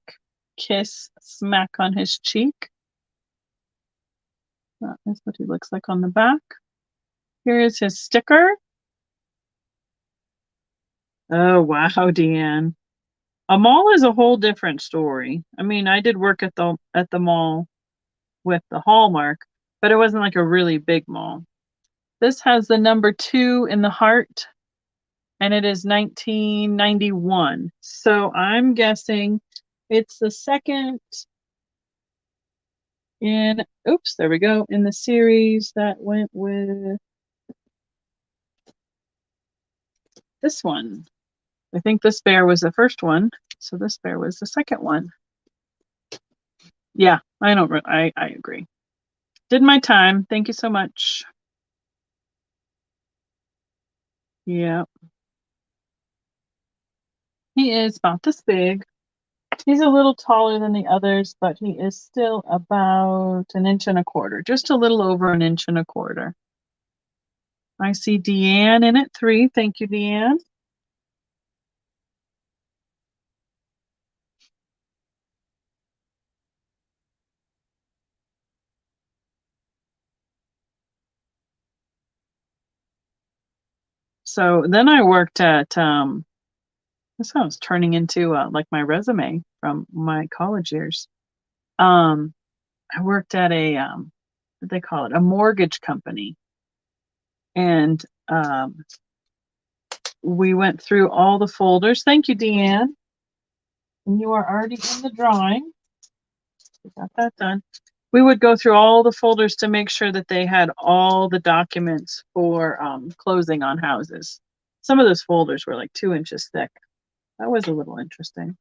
kiss smack on his cheek. That is what he looks like on the back. Here is his sticker. Oh, wow, Deanne. A mall is a whole different story. I mean, I did work at the mall with the Hallmark, but it wasn't like a really big mall. This has the number 2 in the heart, and it is 1991. So I'm guessing it's the second in, oops, there we go, in the series that went with this one. I think this bear was the first one, so this bear was the second one. Yeah, I agree. Did my time. Thank you so much. Yeah. He is about this big. He's a little taller than the others, but he is still about 1.25 inches, just a little over 1.25 inches. I see Deanne in at 3. Thank you, Deanne. So then I worked at this sounds turning into like my resume from my college years. Um, I worked at a what do they call it? A mortgage company, and we went through all the folders. Thank you, Deanne. And you are already in the drawing. We got that done. We would go through all the folders to make sure that they had all the documents for closing on houses. Some of those folders were like 2 inches thick. That was a little interesting.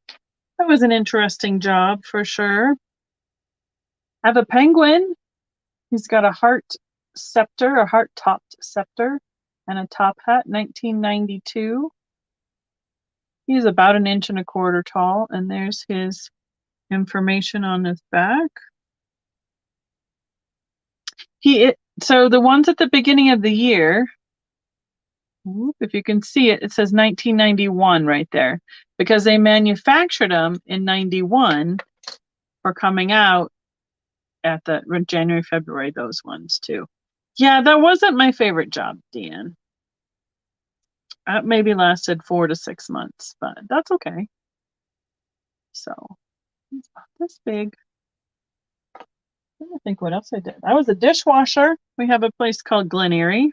That was an interesting job for sure. I have a penguin. He's got a heart scepter, a heart topped scepter, and a top hat, 1992. He's about 1.25 inches tall, and there's his information on his back. So the ones at the beginning of the year, if you can see it, it says 1991 right there because they manufactured them in 91 for coming out at the January, February, those ones too. Yeah, that wasn't my favorite job, Deanne. Maybe lasted 4 to 6 months, but that's okay. So it's about this big. I think what else I did. I was a dishwasher. We have a place called Glen Erie,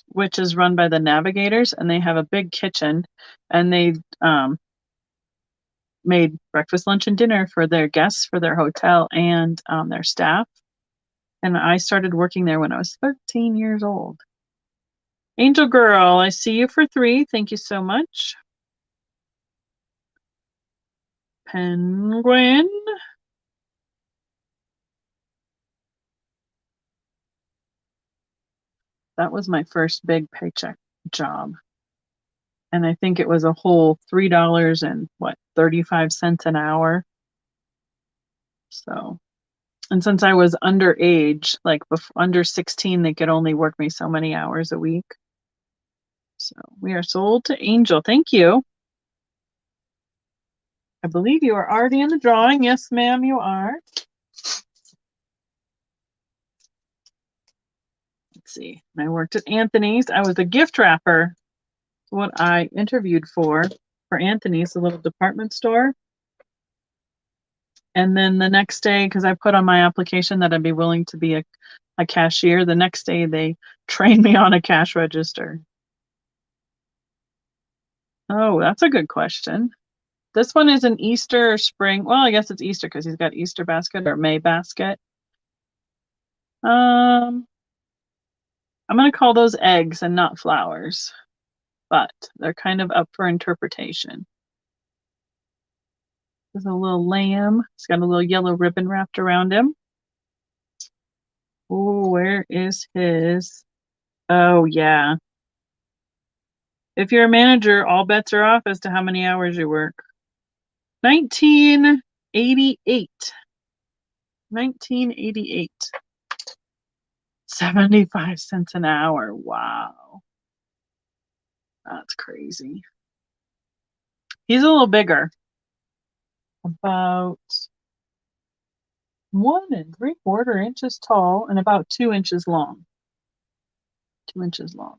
which is run by the Navigators, and they have a big kitchen, and they made breakfast, lunch, and dinner for their guests for their hotel and their staff. And I started working there when I was 13 years old. Angel Girl, I see you for 3. Thank you so much. Penguin. That was my first big paycheck job. And I think it was a whole $3 and 35 cents an hour. So, and since I was underage, like under 16, they could only work me so many hours a week. So we are sold to Angel. Thank you. I believe you are already in the drawing. Yes, ma'am, you are. Let's see. I worked at Anthony's. I was a gift wrapper. What I interviewed for Anthony's, the little department store. And then the next day, because I put on my application that I'd be willing to be a cashier, the next day they trained me on a cash register. Oh, that's a good question. This one is an Easter or spring. Well, I guess it's Easter because he's got Easter basket or May basket. I'm going to call those eggs and not flowers, but they're kind of up for interpretation. There's a little lamb. It's got a little yellow ribbon wrapped around him. Oh, where is his? Oh, yeah. If you're a manager, all bets are off as to how many hours you work. 1988. 1988. 75 cents an hour. Wow. That's crazy. He's a little bigger. About 1 3/4 inches tall and about 2 inches long. 2 inches long.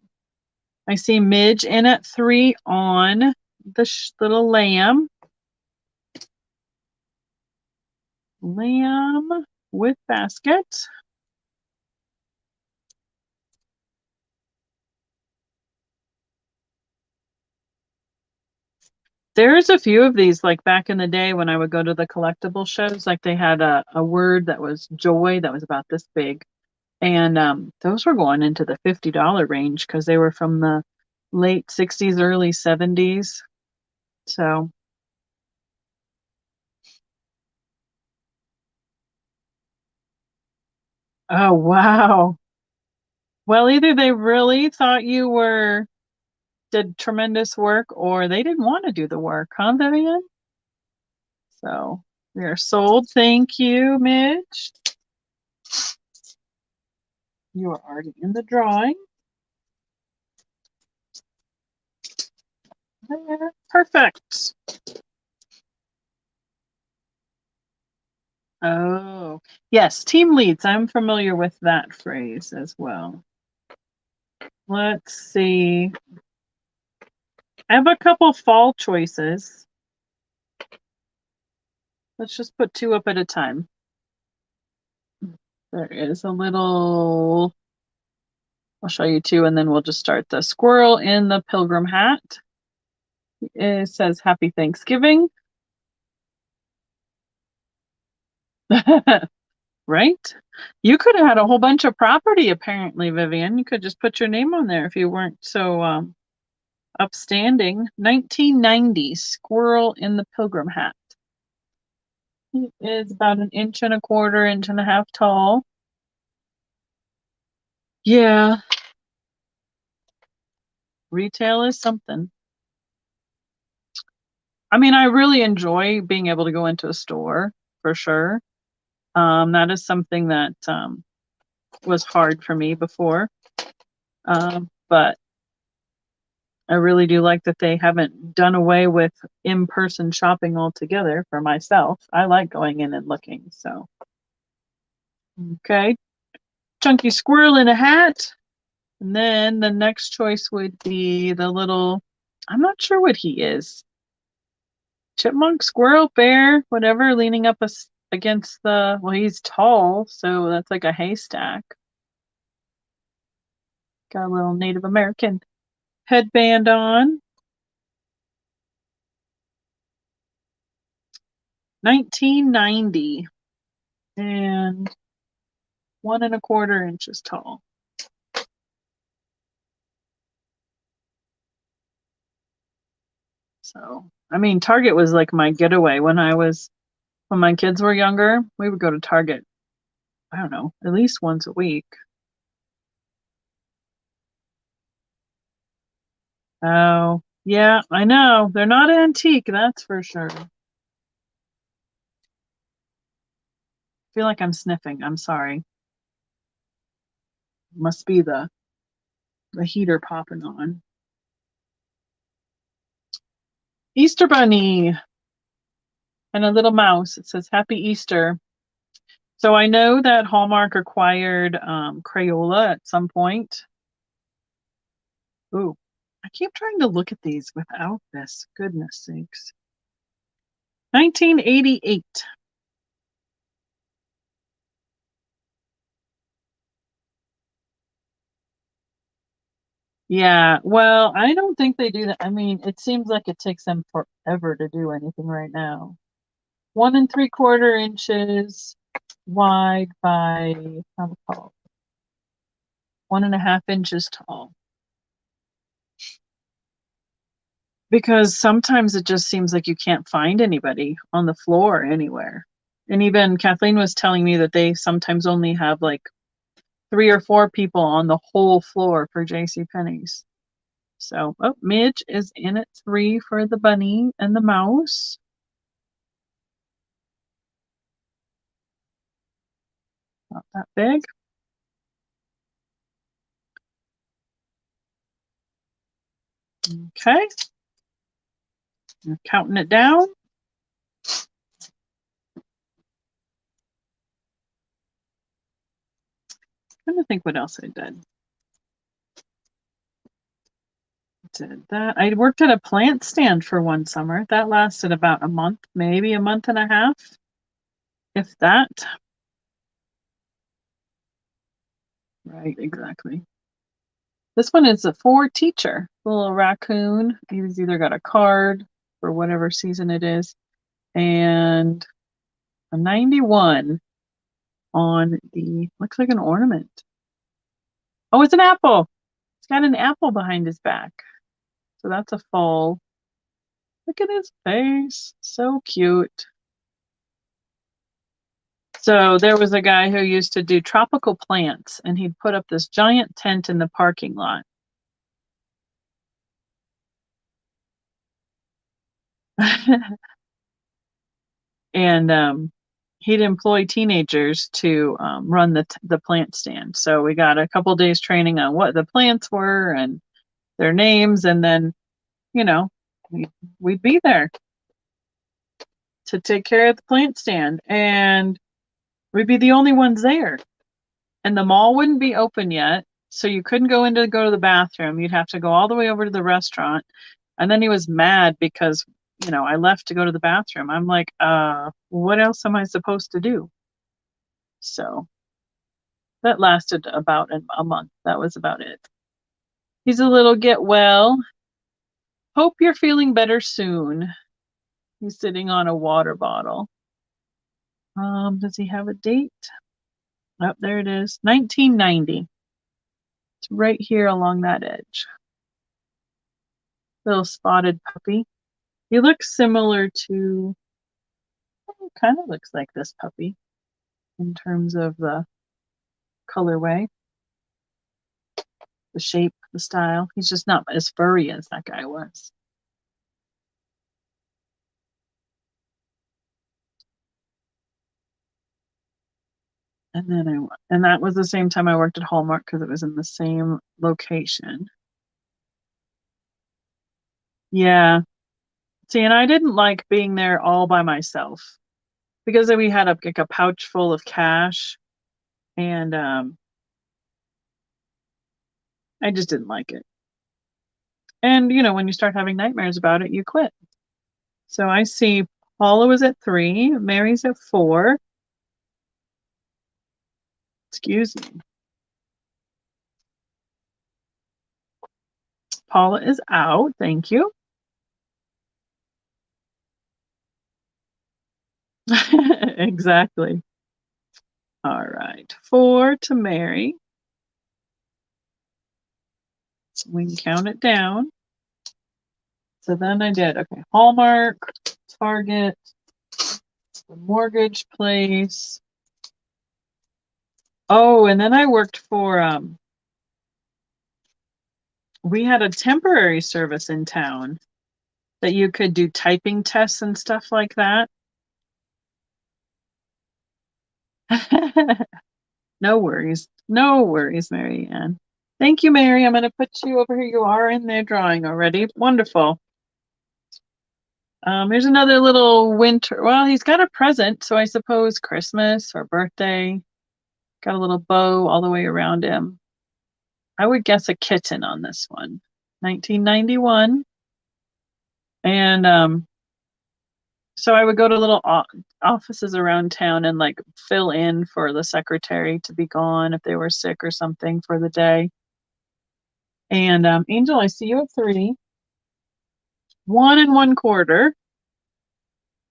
I see Midge in at 3 on the little lamb. Lamb with basket. There's a few of these, like back in the day when I would go to the collectible shows, like they had a word that was joy that was about this big. And those were going into the $50 range because they were from the late 60s, early 70s. So. Oh, wow. Well, either they really thought you did tremendous work or they didn't want to do the work, huh, Vivian? So we are sold. Thank you, Midge. You are already in the drawing. Perfect. Oh, yes, team leads. I'm familiar with that phrase as well. Let's see. I have a couple fall choices. Let's just put 2 up at a time. There is a little, I'll show you 2 and then we'll just start. The squirrel in the pilgrim hat. It says Happy Thanksgiving. Right? You could have had a whole bunch of property, apparently, Vivian. You could just put your name on there if you weren't so upstanding. 1990, squirrel in the pilgrim hat. He is about 1.25 inches tall. Yeah. Retail is something. I mean, I really enjoy being able to go into a store, for sure. That is something that was hard for me before. But I really do like that they haven't done away with in-person shopping altogether for myself. I like going in and looking, so. Okay. Chunky squirrel in a hat. And then the next choice would be the little, I'm not sure what he is. chipmunk, squirrel, bear, whatever, leaning up against the, well, he's tall, so that's like a haystack. Got a little Native American headband on. 1990 and 1¼ inches tall. So, I mean, Target was like my getaway when my kids were younger. We would go to Target, I don't know, at least once a week. Oh, yeah, I know. They're not antique, that's for sure. I feel like I'm sniffing. I'm sorry. Must be the heater popping on. Easter Bunny and a little mouse. It says Happy Easter. So I know that Hallmark acquired Crayola at some point. Ooh, I keep trying to look at these without this. Goodness sakes. 1988. Yeah, well, I don't think they do that. I mean, it seems like it takes them forever to do anything right now. 1¾ inches wide by, how tall? 1½ inches tall. Because sometimes it just seems like you can't find anybody on the floor anywhere. And even Kathleen was telling me that they sometimes only have like 3 or 4 people on the whole floor for J.C. Penney's. So, oh, Midge is in at 3 for the bunny and the mouse. Not that big. Okay. I'm counting it down. I'm trying to think what else I did. Did that. I worked at a plant stand for one summer. That lasted about a month, maybe a month and a half, if that. Right, exactly. This one is a for teacher. The little raccoon. He's either got a card for whatever season it is, and a 91 on the, looks like an ornament. Oh, it's an apple. It's got an apple behind his back. So that's a fall. Look at his face. So cute. So there was a guy who used to do tropical plants, and he'd put up this giant tent in the parking lot. And he'd employ teenagers to run the plant stand. So we got a couple days training on what the plants were and their names, and then, you know, we'd be there to take care of the plant stand, and we'd be the only ones there. And the mall wouldn't be open yet, so you couldn't go to the bathroom. You'd have to go all the way over to the restaurant. And then he was mad because, I left to go to the bathroom. I'm like, what else am I supposed to do? So that lasted about a month. That was about it. He's a little get well. Hope you're feeling better soon. He's sitting on a water bottle. Does he have a date? Oh, there it is. 1990. It's right here along that edge. Little spotted puppy. He looks similar to, kind of looks like this puppy in terms of the colorway, the shape, the style. He's just not as furry as that guy was. And that was the same time I worked at Hallmark because it was in the same location. Yeah. See, and I didn't like being there all by myself because we had like a pouch full of cash, and I just didn't like it. And when you start having nightmares about it, you quit. So I see Paula was at 3, Mary's at 4. Excuse me. Paula is out. Thank you. Exactly. All right. 4 to Mary. So we can count it down. So then I did, okay, Hallmark, Target, the mortgage place. Oh, and then I worked for, we had a temporary service in town that you could do typing tests and stuff like that. No worries. No worries, Mary Ann. Thank you, Mary. I'm going to put you over here. You are in their drawing already. Wonderful. Here's another little winter. Well, he's got a present, so I suppose Christmas or birthday. Got a little bow all the way around him. I would guess a kitten on this one. 1991. And so I would go to little offices around town and like fill in for the secretary to be gone if they were sick or something for the day. And Angel, I see you at 3. 1 1/4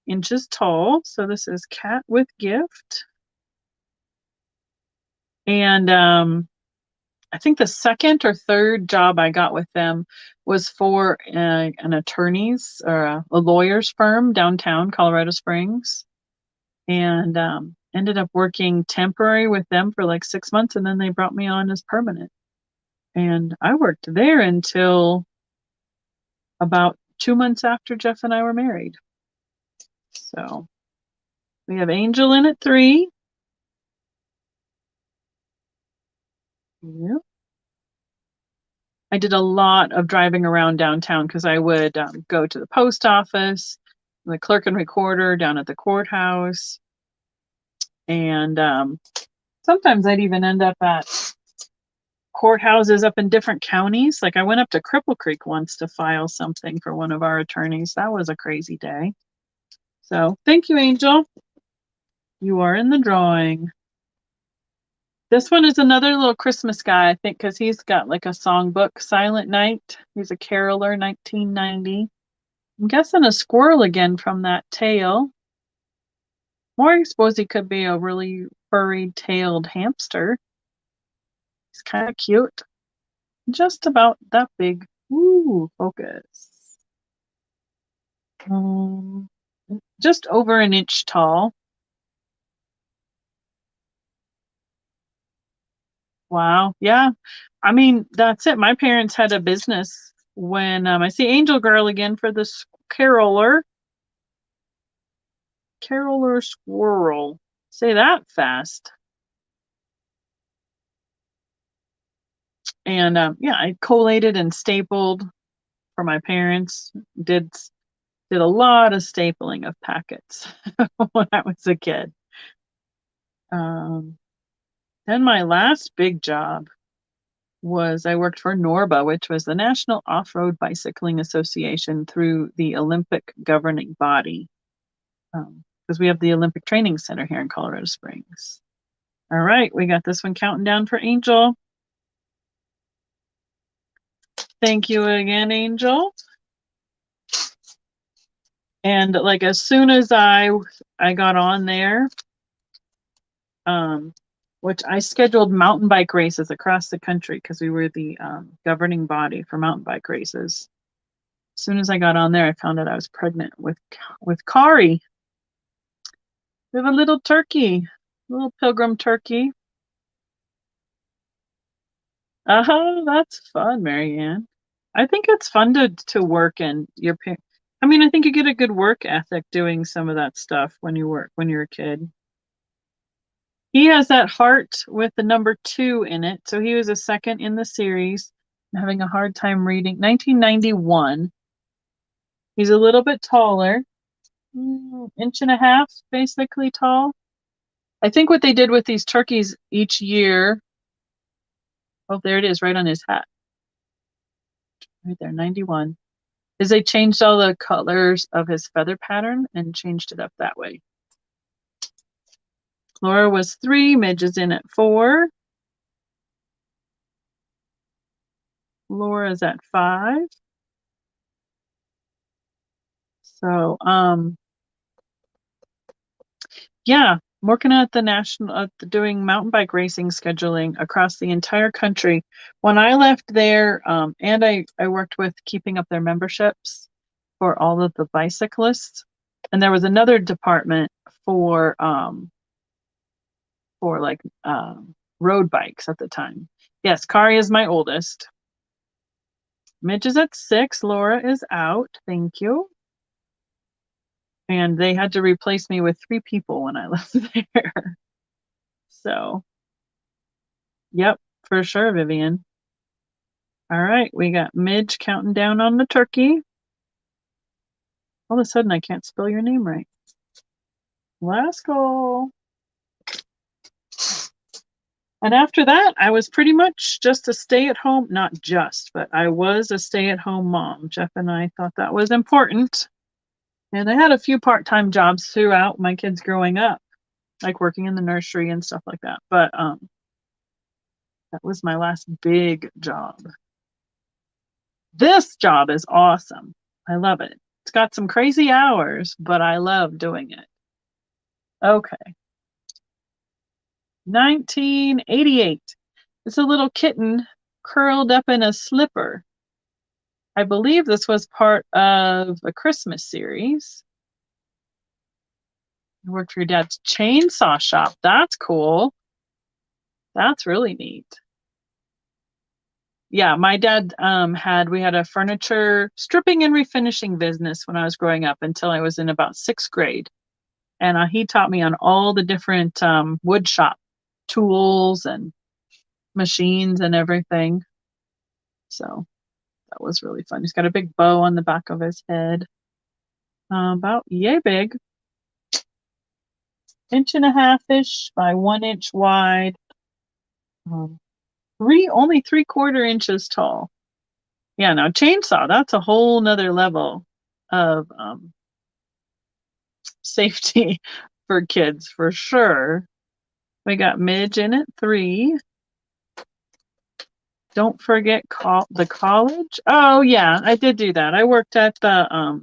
inches tall. So this is Cat with Gift. And I think the second or third job I got with them was for an attorney's or a lawyer's firm downtown Colorado Springs. And ended up working temporary with them for like 6 months, and then they brought me on as permanent. And I worked there until about 2 months after Jeff and I were married. So we have Angel in at 3. Yeah. I did a lot of driving around downtown because I would go to the post office, the clerk and recorder down at the courthouse. And sometimes I'd even end up at courthouses up in different counties. Like I went up to Cripple Creek once to file something for one of our attorneys. That was a crazy day. So thank you, Angel. You are in the drawing. This one is another little Christmas guy, I think, because he's got like a songbook, Silent Night. He's a caroler, 1990. I'm guessing a squirrel again from that tail. Or I suppose he could be a really furry-tailed hamster. He's kind of cute. Just about that big. Ooh, focus. Just over an inch tall. Wow. Yeah. I mean, that's it. My parents had a business when I see Angel Girl again for this caroler. Caroler squirrel. Say that fast. And yeah, I collated and stapled for my parents. Did a lot of stapling of packets when I was a kid. Um, then my last big job was I worked for NORBA, which was the National Off-Road Bicycling Association through the Olympic governing body, because we have the Olympic Training Center here in Colorado Springs. All right, we got this one counting down for Angel. Thank you again, Angel. And like as soon as I got on there, which I scheduled mountain bike races across the country because we were the governing body for mountain bike races. As soon as I got on there, I found out I was pregnant with Kari. We have a little turkey, little pilgrim turkey. Oh, that's fun, Marianne. I think it's fun to work in your I mean, I think you get a good work ethic doing some of that stuff when you're a kid. He has that heart with the number 2 in it, so he was a second in the series. I'm having a hard time reading. 1991. He's a little bit taller, inch and a half, basically tall. I think what they did with these turkeys each year. Oh, there it is, right on his hat. Right there, 91. is they changed all the colors of his feather pattern and changed it up that way. Laura was 3, Midge is in at 4. Laura's at 5. So, yeah, I'm working at the doing mountain bike racing scheduling across the entire country. When I left there, and I worked with keeping up their memberships for all of the bicyclists, and there was another department for like road bikes at the time. Yes, Kari is my oldest. Mitch is at 6. Laura is out. Thank you. And they had to replace me with 3 people when I left there. So, yep, for sure, Vivian. All right, we got Midge counting down on the turkey. All of a sudden, I can't spell your name right. Lasco. And after that, I was pretty much just a stay-at-home, not just, but I was a stay-at-home mom. Jeff and I thought that was important. And I had a few part-time jobs throughout my kids growing up, like working in the nursery and stuff like that. But that was my last big job. This job is awesome. I love it. It's got some crazy hours, but I love doing it. Okay. 1988. It's a little kitten curled up in a slipper. I believe this was part of a Christmas series. I worked for your dad's chainsaw shop. That's cool. That's really neat. Yeah, my dad we had a furniture stripping and refinishing business when I was growing up until I was in about 6th grade. And he taught me on all the different wood shop tools and machines and everything. So that was really fun. He's got a big bow on the back of his head. About yay big. 1.5-ish by 1 inch wide. Only 3/4 inches tall. Yeah, now chainsaw, that's a whole nother level of safety for kids for sure. We got Midge in at 3. Don't forget the college. Oh yeah, I did do that. I worked at the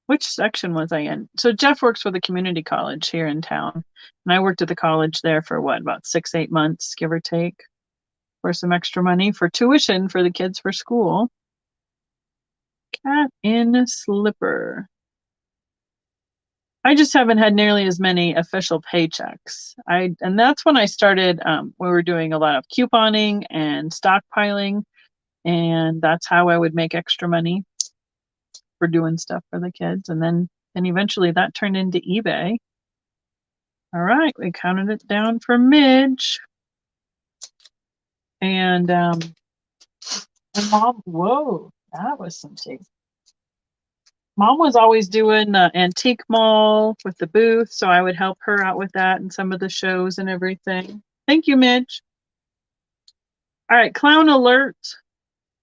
which section was I in? So Jeff works for the community college here in town, and I worked at the college there for about 6-8 months, give or take, for some extra money for tuition for the kids for school. Cat in slipper. I just haven't had nearly as many official paychecks. And that's when I started. We were doing a lot of couponing and stockpiling, and that's how I would make extra money for doing stuff for the kids. And eventually that turned into eBay. All right, we counted it down for Midge. And Mom, whoa, that was some tape. Mom was always doing the antique mall with the booth, so I would help her out with that and some of the shows and everything. Thank you, Midge. All right, clown alert.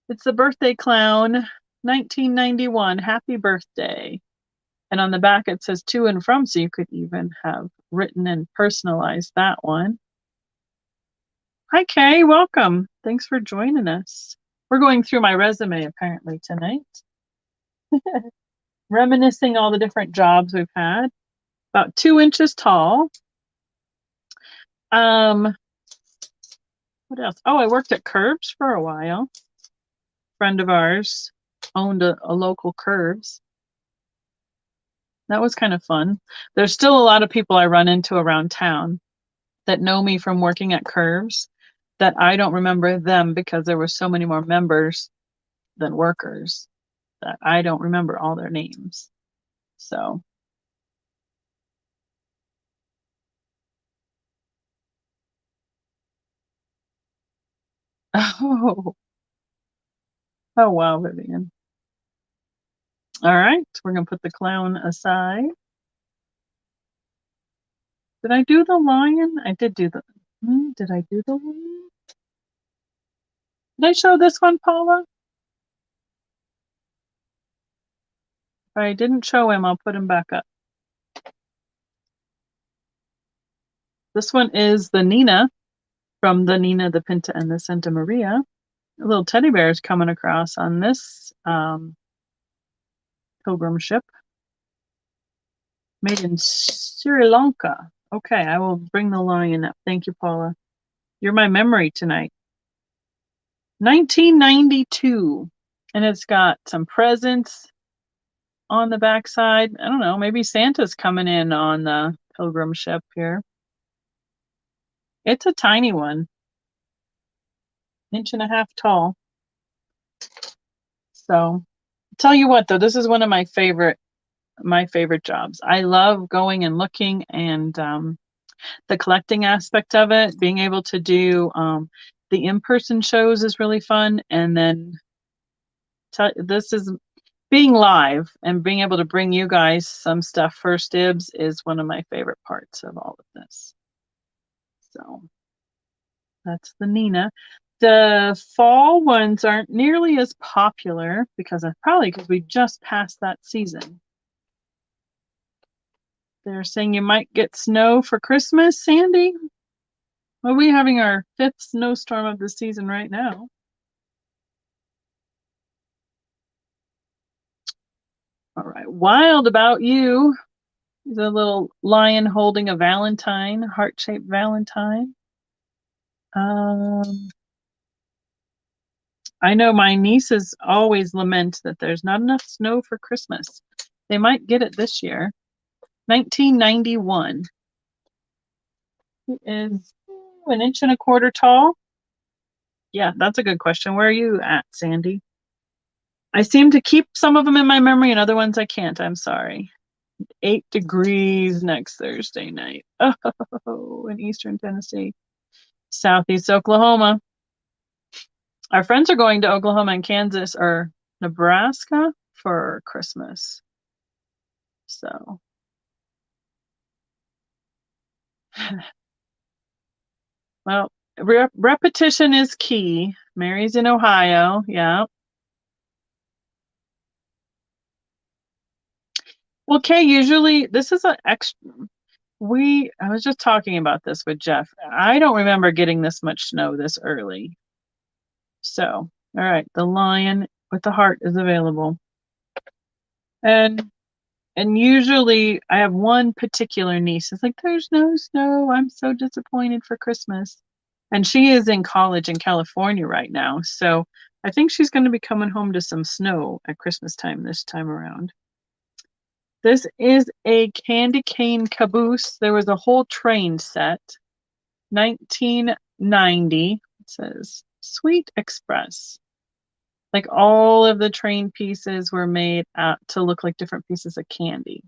It's the birthday clown, 1991. Happy birthday. And on the back it says to and from, so you could even have written and personalized that one. Hi, Kay. Welcome. Thanks for joining us. We're going through my resume apparently tonight. Reminiscing all the different jobs we've had. About 2 inches tall. What else? Oh, I worked at Curbs for a while. Friend of ours owned a local Curbs. That was kind of fun. There's still a lot of people I run into around town that know me from working at Curbs that I don't remember them because there were so many more members than workers that I don't remember all their names. So. Oh. Oh, wow, Vivian. All right, we're going to put the clown aside. Did I do the lion? I did do the... Did I do the lion? Did I show this one, Paula? I didn't show him, I'll put him back up. This one is the Nina from the Nina, the Pinta, and the Santa Maria. A little teddy bear is coming across on this pilgrim ship. Made in Sri Lanka. Okay, I will bring the lion up. Thank you, Paula. You're my memory tonight. 1992. And it's got some presents on the backside. I don't know, maybe Santa's coming in on the pilgrim ship here. It's a tiny one, 1.5 inches tall. So, tell you what though, this is one of my favorite jobs. I love going and looking and the collecting aspect of it. Being able to do the in-person shows is really fun, and then this is being live and being able to bring you guys some stuff first dibs is one of my favorite parts of all of this. So that's the Nina. The fall ones aren't nearly as popular because we just passed that season. They're saying you might get snow for Christmas, Sandy. Well, we're having our 5th snowstorm of the season right now. All right, Wild About You. He's a little lion holding a Valentine, heart-shaped Valentine. I know my nieces always lament that there's not enough snow for Christmas. They might get it this year. 1991. He is 1.25 inches tall. Yeah, that's a good question. Where are you at, Sandy? I seem to keep some of them in my memory and other ones I can't. I'm sorry. 8 degrees next Thursday night. Oh, in Eastern Tennessee. Southeast Oklahoma. Our friends are going to Oklahoma and Kansas or Nebraska for Christmas. So. Well, repetition is key. Mary's in Ohio. Yeah. Well, Kay, usually this is an extra. I was just talking about this with Jeff. I don't remember getting this much snow this early. So, all right, the lion with the heart is available. And usually I have one particular niece. It's like, there's no snow. I'm so disappointed for Christmas. And she is in college in California right now. So I think she's going to be coming home to some snow at Christmas time this time around. This is a candy cane caboose. There was a whole train set. 1990. It says Sweet Express. Like all of the train pieces were made to look like different pieces of candy.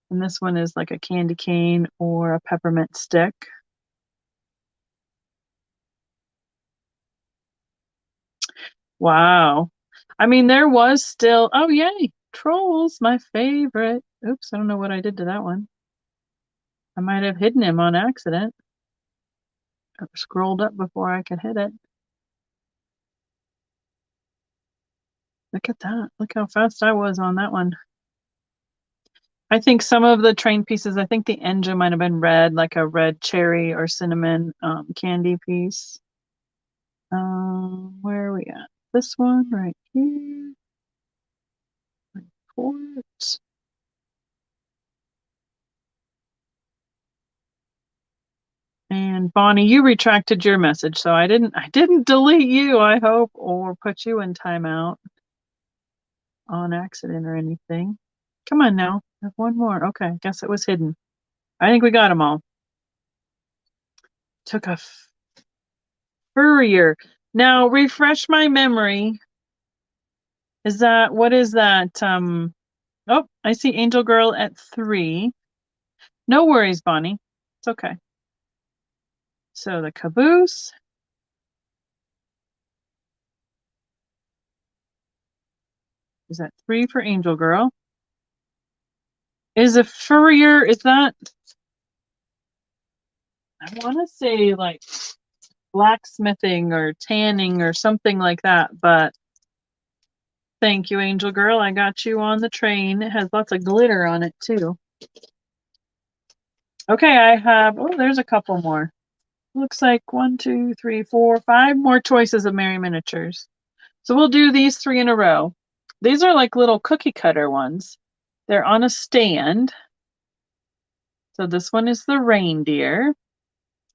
And this one is like a candy cane or a peppermint stick. Wow. I mean, there was still, oh yay, Trolls, my favorite. Oops, I don't know what I did to that one. I might have hidden him on accident. I scrolled up before I could hit it. Look at that. Look how fast I was on that one. I think some of the train pieces, I think the engine might have been red, like a red cherry or cinnamon candy piece. Where are we at? This one right here. Report. And Bonnie, you retracted your message, so I didn't delete you, I hope, or put you in timeout on accident or anything. Come on now. I have one more. Okay, guess it was hidden. I think we got them all. Took a furrier. Now refresh my memory. What is that? Oh, I see Angel Girl at 3. No worries, Bonnie. It's okay. So the caboose. Is that 3 for Angel Girl? Is a furrier, is that, I want to say like blacksmithing or tanning or something like that, but Thank you, Angel Girl. I got you on the train. It has lots of glitter on it, too. Okay, I have, oh, there's a couple more. Looks like 1, 2, 3, 4, 5 more choices of Merry Miniatures. So we'll do these 3 in a row. These are like little cookie cutter ones. They're on a stand. So this one is the reindeer.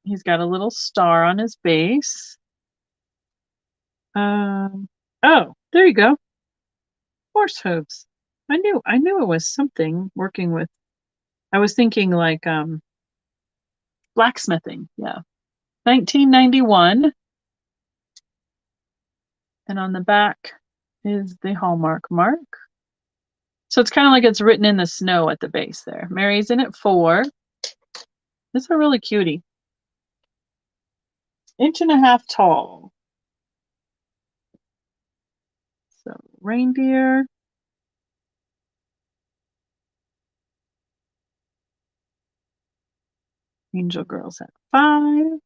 He's got a little star on his base. Oh, there you go. Horse hooves. I knew it was something working with. I was thinking like blacksmithing. Yeah. 1991. And on the back is the Hallmark mark. So it's kind of like it's written in the snow at the base there. Mary's in at 4. This is a really cutie. 1.5 inches tall. So reindeer. Angel Girl's at 5.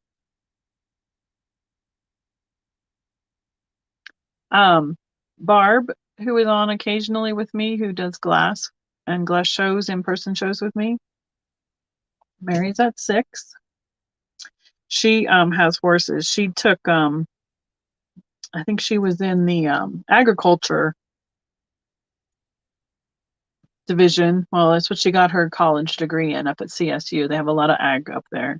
Barb, who is on occasionally with me, who does glass and glass shows, in-person shows with me. Mary's at 6. She has horses. She took I think she was in the agriculture division. Well, that's what she got her college degree in up at CSU. They have a lot of ag up there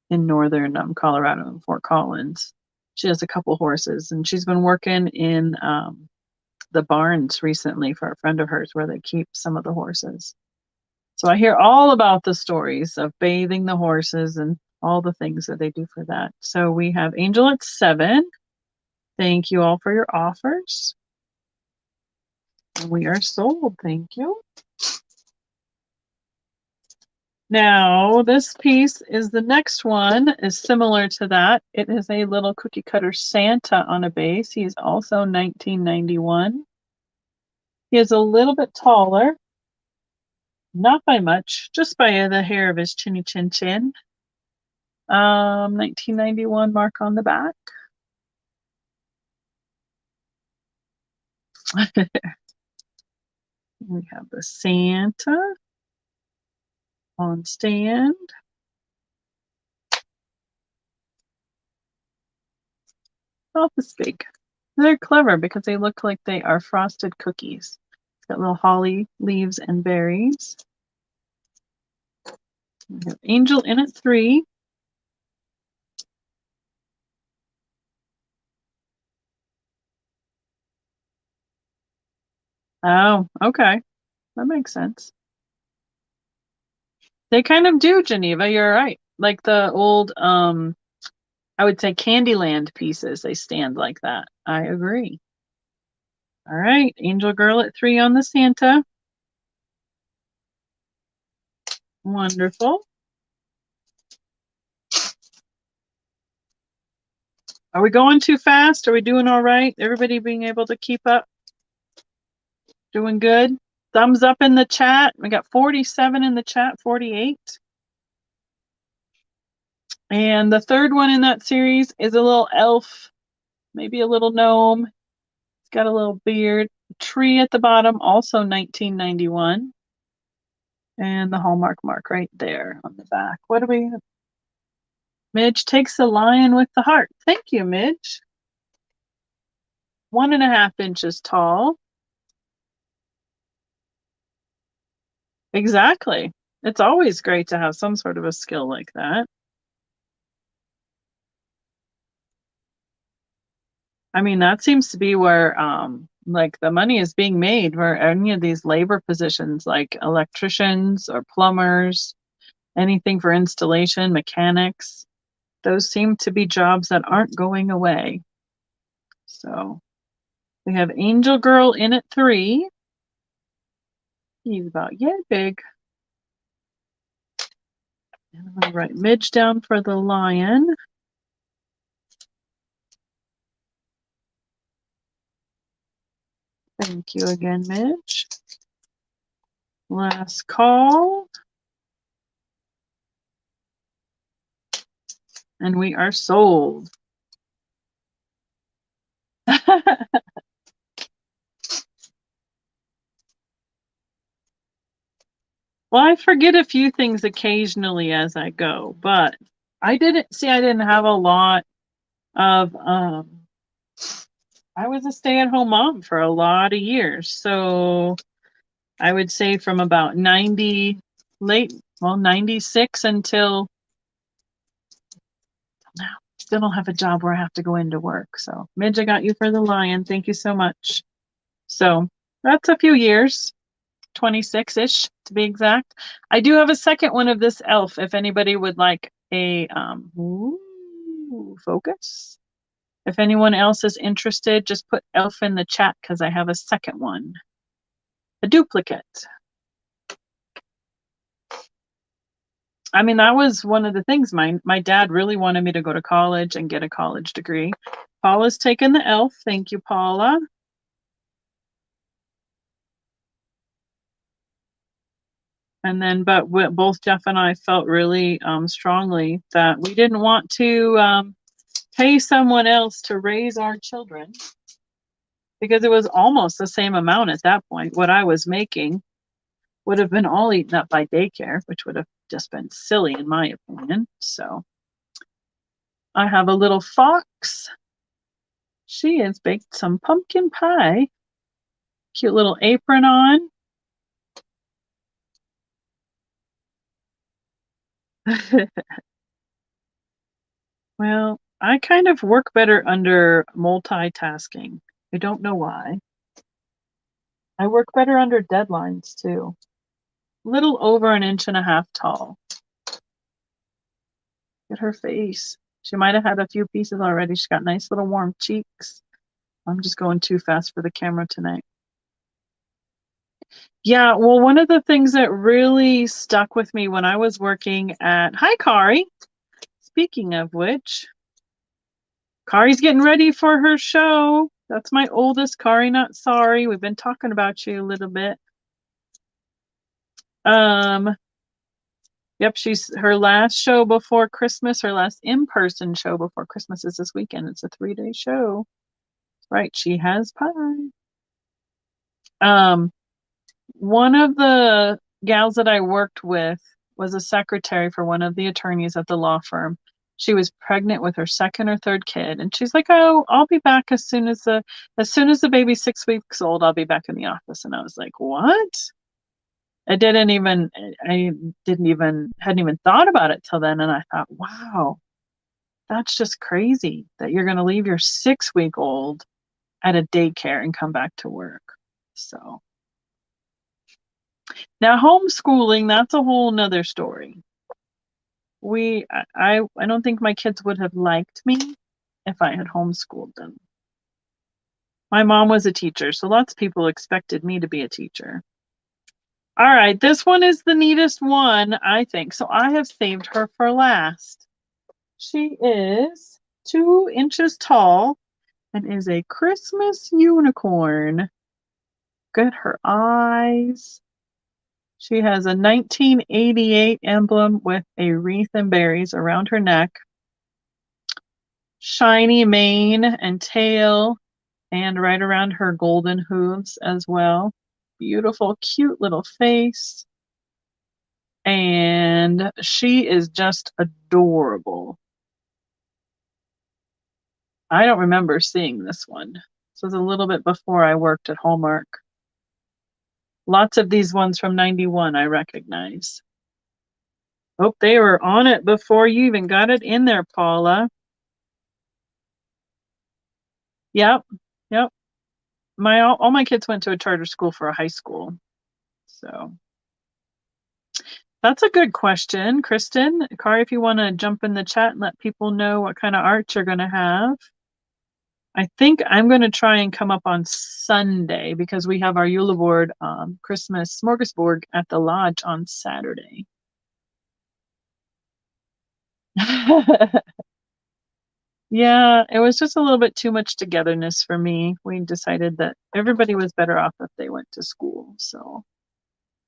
in northern Colorado and Fort Collins. She has a couple horses, and she's been working in the barns recently for a friend of hers where they keep some of the horses. So I hear all about the stories of bathing the horses and all the things that they do for that. So we have Angel at 7. Thank you all for your offers. And we are sold. Thank you. Now, this piece is the next one, is similar to that. It is a little cookie cutter Santa on a base. He's also 1991. He is a little bit taller, not by much, just by the hair of his chinny chin chin. 1991 mark on the back. We have the Santa on stand. About this big. They're clever because they look like they are frosted cookies. It's got little holly leaves and berries. We have Angel in at 3. Oh, okay. That makes sense. They kind of do, Geneva. You're right. Like the old, I would say Candyland pieces, they stand like that. I agree. All right, Angel Girl at 3 on the Santa. Wonderful. Are we going too fast? Are we doing all right? Everybody being able to keep up? Doing good? Thumbs up in the chat. We got 47 in the chat, 48. And the third one in that series is a little elf, maybe a little gnome. It's got a little beard. Tree at the bottom, also 1991. And the Hallmark mark right there on the back. What do we have? Midge takes the lion with the heart. Thank you, Midge. 1.5 inches tall. Exactly. It's always great to have some sort of a skill like that. I mean, that seems to be where like the money is being made, where any of these labor positions like electricians or plumbers, anything for installation, mechanics, those seem to be jobs that aren't going away. So we have Angel Girl in at 3. He's about yay big. And I'm going to write Midge down for the lion. Thank you again, Midge. Last call. And we are sold. Well, I forget a few things occasionally as I go, but I didn't have a lot of I was a stay-at-home mom for a lot of years. So I would say from about 96 until now. Still don't have a job where I have to go into work. So Midge, I got you for the lion. Thank you so much. So that's a few years, 26-ish to be exact. I do have a second one of this elf if anybody would like a focus. If anyone else is interested, just put elf in the chat because I have a second one. A duplicate. I mean, that was one of the things. My dad really wanted me to go to college and get a college degree. Paula's taken the elf. Thank you, Paula. And then, but both Jeff and I felt really strongly that we didn't want to pay someone else to raise our children because it was almost the same amount at that point. What I was making would have been all eaten up by daycare, which would have just been silly in my opinion. So I have a little fox. She has baked some pumpkin pie. Cute little apron on. Well, I kind of work better under multitasking. I don't know why. I work better under deadlines too. Little over 1.5 inches tall. Look at her face. She might have had a few pieces already. She's got nice little warm cheeks. I'm just going too fast for the camera tonight. Yeah, well, one of the things that really stuck with me when I was working at, hi, Kari. Speaking of which, Kari's getting ready for her show. That's my oldest, Kari Not Sorry. We've been talking about you a little bit. Yep, she's her last show before Christmas, her last in-person show before Christmas is this weekend. It's a 3-day show. Right, she has pie. One of the gals that I worked with was a secretary for one of the attorneys at the law firm. She was pregnant with her second or third kid, and she's like, "Oh, I'll be back as soon as the baby's 6 weeks old. I'll be back in the office." And I was like, "What?" I hadn't even thought about it till then, and I thought, "Wow, that's just crazy that you're going to leave your 6-week-old at a daycare and come back to work." So now homeschooling, that's a whole nother story. I don't think my kids would have liked me if I had homeschooled them. My mom was a teacher, so lots of people expected me to be a teacher. All right, this one is the neatest one, I think. So I have saved her for last. She is 2 inches tall and is a Christmas unicorn. Look at her eyes. She has a 1988 emblem with a wreath and berries around her neck, shiny mane and tail, and right around her golden hooves as well. Beautiful, cute little face. And she is just adorable. I don't remember seeing this one. This was a little bit before I worked at Hallmark. Lots of these ones from 91 I recognize. Oh, they were on it before you even got it in there, Paula. Yep, yep. All my kids went to a charter school for a high school. So that's a good question, Kristen. Kari, if you want to jump in the chat and let people know what kind of art you're going to have. I think I'm going to try and come up on Sunday because we have our Yule board Christmas smorgasbord at the lodge on Saturday. Yeah, it was just a little bit too much togetherness for me. We decided that everybody was better off if they went to school. So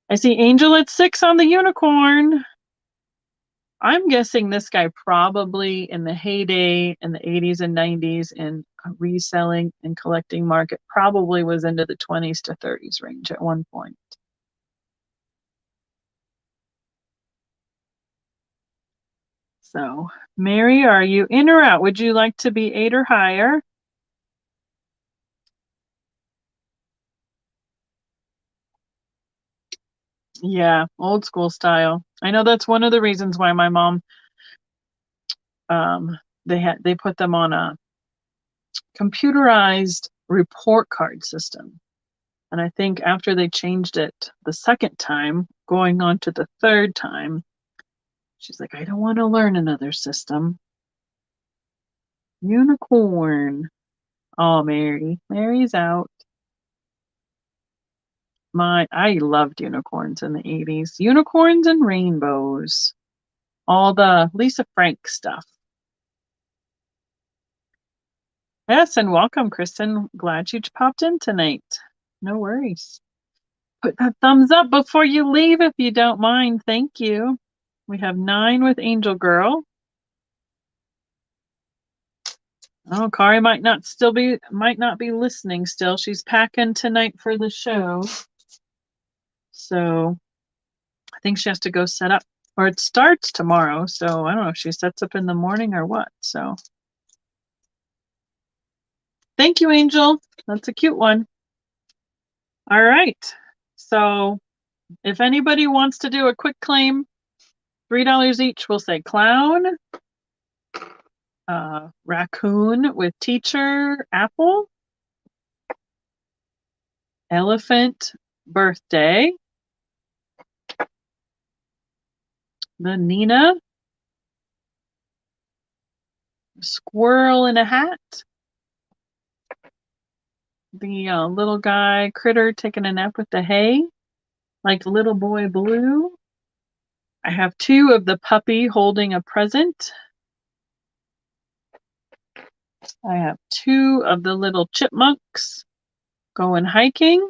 I see Angel at 6 on the unicorn. I'm guessing this guy probably in the heyday in the 80s and 90s in reselling and collecting market probably was into the 20s to 30s range at one point. So, Mary, are you in or out? Would you like to be 8 or higher? Yeah, old school style. I know that's one of the reasons why my mom, they put them on a computerized report card system. And I think after they changed it the second time, going on to the third time, she's like, I don't want to learn another system. Unicorn. Oh, Mary. Mary's out. I loved unicorns in the 80s. Unicorns and rainbows. All the Lisa Frank stuff. Yes, and welcome, Kristen. Glad you popped in tonight. No worries. Put that thumbs up before you leave if you don't mind. Thank you. We have 9 with Angel Girl. Oh, Kari might not be listening still. She's packing tonight for the show. So I think she has to go set up, or it starts tomorrow. So I don't know if she sets up in the morning or what. So thank you, Angel. That's a cute one. All right. So if anybody wants to do a quick claim, $3 each, we'll say clown, raccoon with teacher, apple, elephant, birthday, the Nina, squirrel in a hat, the little guy critter taking a nap with the hay, like little boy blue. I have 2 of the puppy holding a present. I have 2 of the little chipmunks going hiking.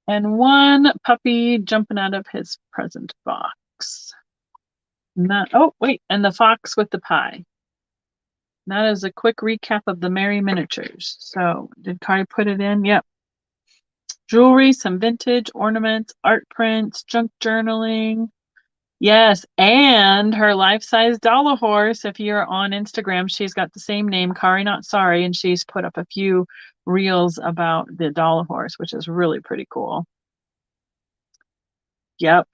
And 1 puppy jumping out of his present box. Oh, wait, and the fox with the pie. That is a quick recap of the Merry Miniatures. So, did Kari put it in? Yep. Jewelry, some vintage ornaments, art prints, junk journaling. Yes, and her life-size dollar horse. If you're on Instagram, she's got the same name, Kari Not Sorry, and she's put up a few reels about the dollar horse, which is really pretty cool. Yep.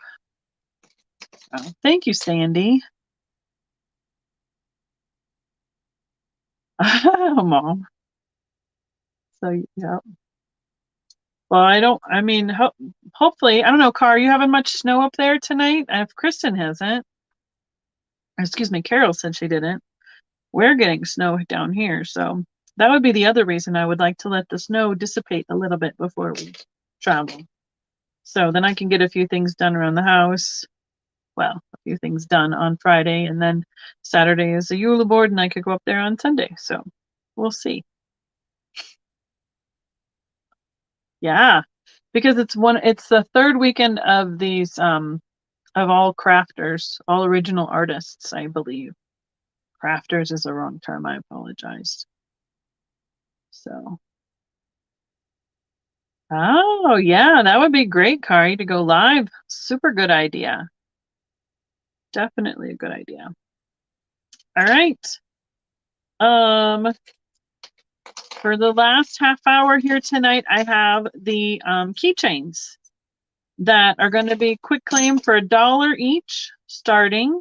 Oh, thank you, Sandy. Mom. So, yeah. Well, hopefully, I don't know, Car, you having much snow up there tonight? If Kristen hasn't, excuse me, Carol said she didn't. We're getting snow down here, so that would be the other reason I would like to let the snow dissipate a little bit before we travel. So then I can get a few things done around the house. Well, a few things done on Friday, and then Saturday is the Yule board, and I could go up there on Sunday. So we'll see. Yeah, because it's the third weekend of these of all crafters, all original artists, I believe. Crafters is the wrong term, I apologize. So oh yeah, that would be great, Kari, to go live. Super good idea. Definitely a good idea. All right. For the last half hour here tonight, I have the keychains that are going to be quick claim for $1 each starting.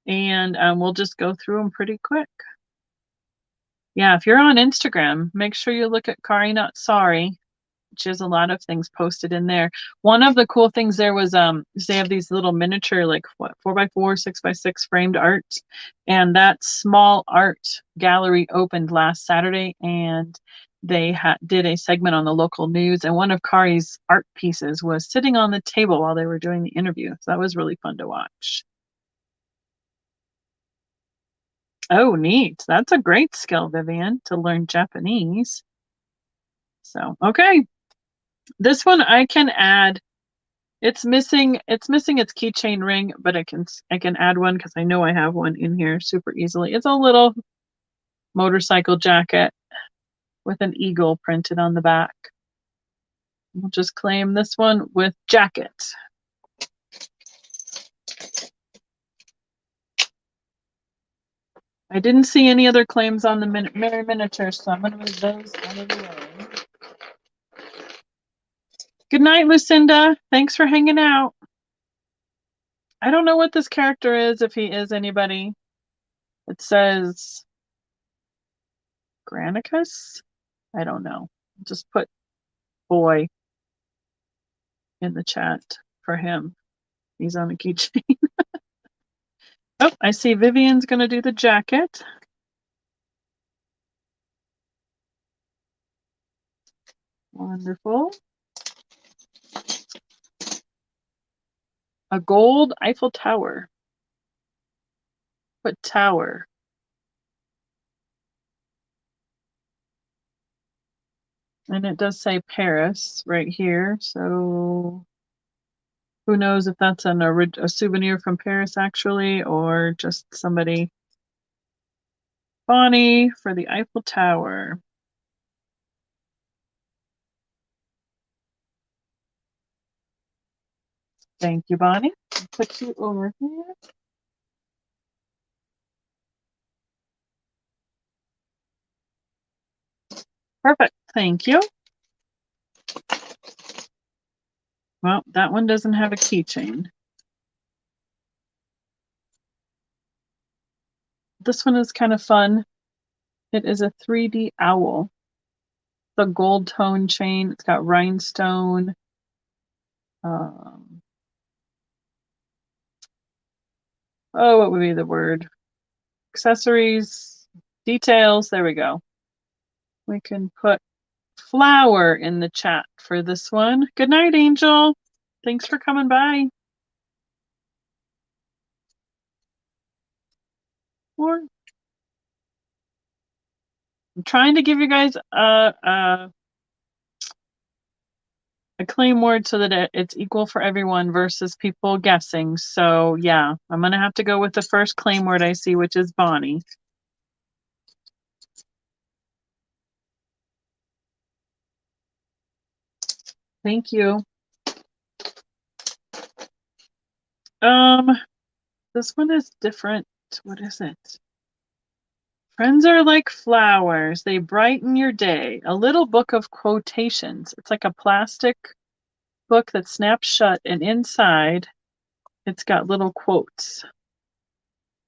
And we'll just go through them pretty quick. Yeah, if you're on Instagram, make sure you look at Kari Not Sorry. She has a lot of things posted in there. One of the cool things there was they have these little miniature, like what, 4x4, 6x6 framed art. And that small art gallery opened last Saturday, and they did a segment on the local news, and one of Kari's art pieces was sitting on the table while they were doing the interview. So that was really fun to watch. Oh, neat. That's a great skill, Vivian, to learn Japanese. So, okay. This one I can add. It's missing its keychain ring, but I can add one because I know I have one in here super easily. It's a little motorcycle jacket with an eagle printed on the back. We'll just claim this one with jacket. I didn't see any other claims on the Merry Miniatures, so I'm going to move those out of the way. Good night, Lucinda. Thanks for hanging out. I don't know what this character is, if he is anybody. It says Granicus? I don't know. Just put boy in the chat for him. He's on a keychain. Oh, I see Vivian's going to do the jacket. Wonderful. A gold Eiffel Tower. Put tower. And it does say Paris right here. So who knows if that's a souvenir from Paris actually, or just somebody. Bonnie for the Eiffel Tower. Thank you, Bonnie. I'll put you over here. Perfect. Thank you. Well, that one doesn't have a keychain. This one is kind of fun. It is a 3D owl. The gold tone chain. It's got rhinestone. What would be the word? Accessories, details. There we go. We can put flower in the chat for this one. Good night, Angel. Thanks for coming by. Or I'm trying to give you guys a claim word so that it's equal for everyone versus people guessing. So yeah, I'm gonna have to go with the first claim word I see, which is Bonnie. Thank you. This one is different. What is it? Friends are like flowers. They brighten your day. A little book of quotations. It's like a plastic book that snaps shut, and inside it's got little quotes.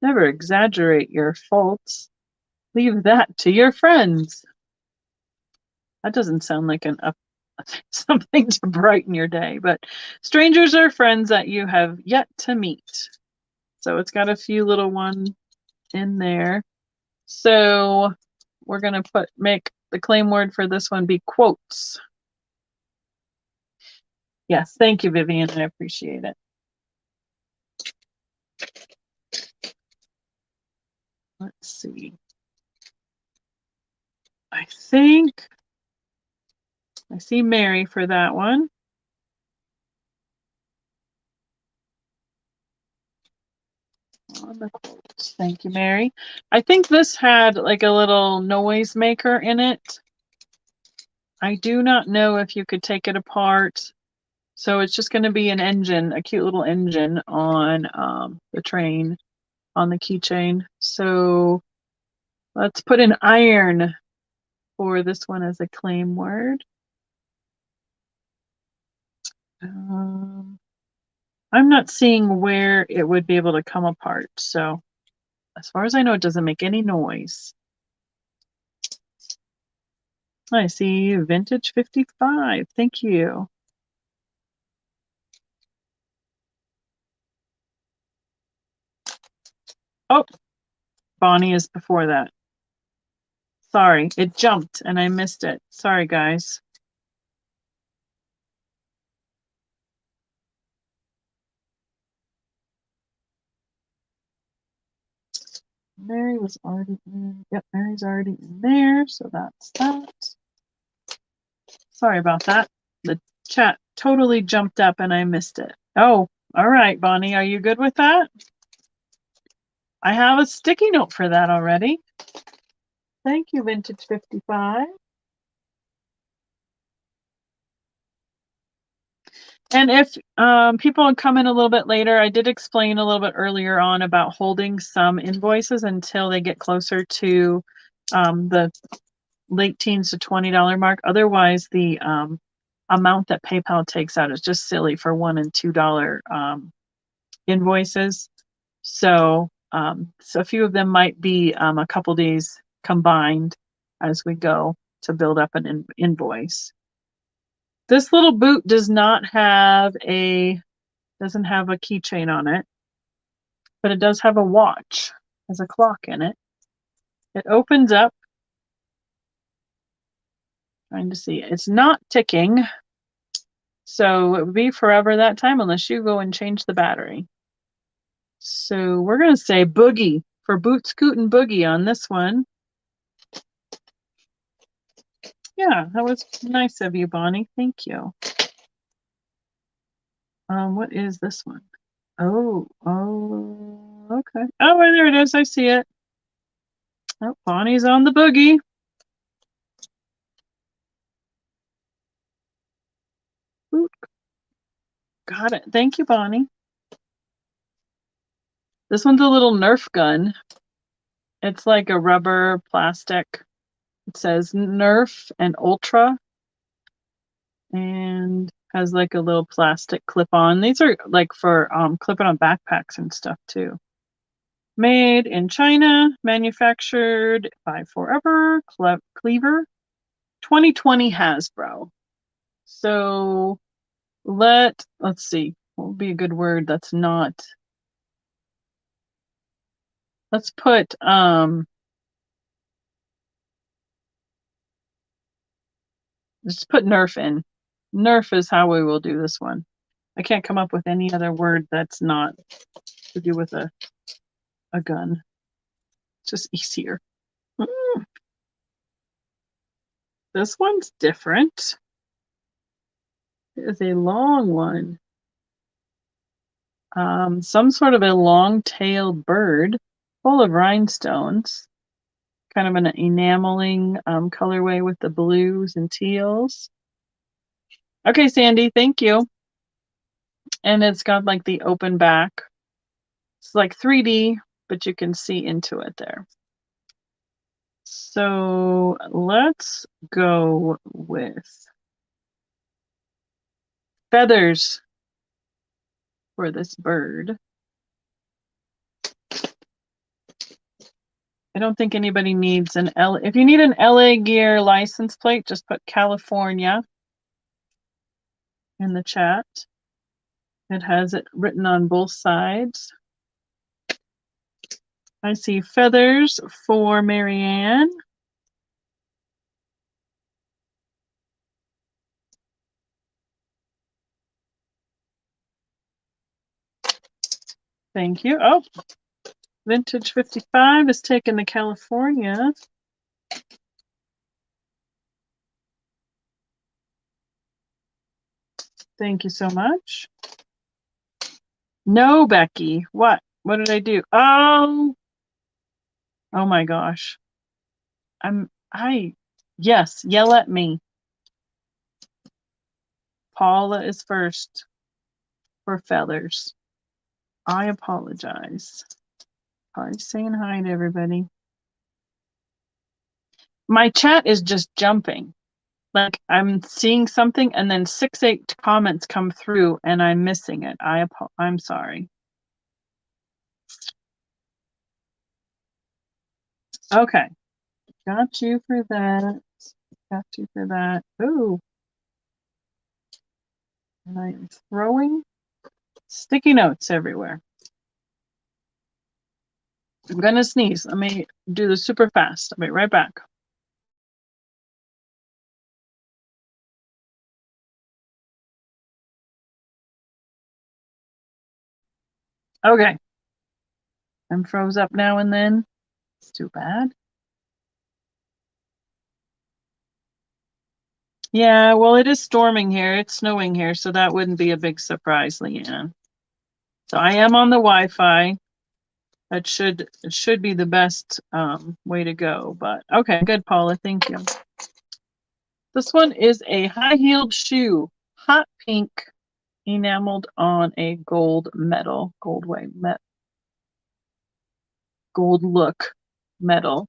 Never exaggerate your faults. Leave that to your friends. That doesn't sound like something to brighten your day, but strangers are friends that you have yet to meet. So it's got a few little ones in there. So we're going to make the claim word for this one be quotes. Yes, thank you, Vivian. I appreciate it. Let's see. I think I see Mary for that one. On the quotes. Thank you, Mary. I think this had like a little noise maker in it. I do not know if you could take it apart. So it's just going to be an engine, a cute little engine on the train, on the keychain. So let's put an iron for this one as a claim word. I'm not seeing where it would be able to come apart. So as far as I know, it doesn't make any noise. I see Vintage 55. Thank you. Oh, Bonnie is before that. Sorry, it jumped and I missed it. Sorry, guys. Mary was already in. Yep, Mary's already in there, so that's that. Sorry about that. The chat totally jumped up and I missed it. Oh, all right, Bonnie, are you good with that? I have a sticky note for that already. Thank you, Vintage 55. And if people come in a little bit later, I did explain a little bit earlier on about holding some invoices until they get closer to the late teens to $20 mark. Otherwise, the amount that PayPal takes out is just silly for $1 and $2 invoices. So a few of them might be a couple days combined as we go to build up an invoice. This little boot does not have doesn't have a keychain on it, but it does have a watch. There's a clock in it. It opens up. Trying to see. It's not ticking. So it would be forever that time unless you go and change the battery. So we're going to say boogie for boot, scoot, and boogie on this one. Yeah, that was nice of you, Bonnie. Thank you. What is this one? Oh, okay. Oh, there it is. I see it. Oh, Bonnie's on the boogie. Boot. Got it. Thank you, Bonnie. This one's a little Nerf gun. It's like a rubber plastic. It says Nerf and Ultra. And has like a little plastic clip on. These are like for clipping on backpacks and stuff too. Made in China, manufactured by Forever Cleaver, 2020 Hasbro. So let's see, what would be a good word that's not. Let's put let's put Nerf in. Nerf is how we will do this one. I can't come up with any other word that's not to do with a gun. It's just easier. This one's different. It is a long one. Some sort of a long-tailed bird full of rhinestones. Kind of an enameling colorway with the blues and teals. Okay, Sandy, thank you. And it's got like the open back. It's like 3D, but you can see into it there. So let's go with feathers for this bird. I don't think anybody needs an L. If you need an LA Gear license plate, just put California in the chat. It has it written on both sides. I see feathers for Marianne. Thank you. Oh, Vintage 55 is taking the California. Thank you so much. No, Becky. What? What did I do? Oh my gosh. Yes, yell at me. Paula is first for feathers. I apologize. Hi, saying hi to everybody. My chat is just jumping. Like I'm seeing something and then 6-8 comments come through and I'm missing it. I'm sorry. Okay. Got you for that. Got you for that. Ooh. And I am throwing sticky notes everywhere. I'm gonna sneeze. Let me do this super fast. I'll be right back. Okay. I'm froze up now and then. It's too bad. Yeah, well, it is storming here. It's snowing here, so that wouldn't be a big surprise, Leanne. So I am on the Wi-Fi. It should be the best way to go. But okay, good, Paula. Thank you. This one is a high-heeled shoe, hot pink. enameled on a gold metal, gold look metal.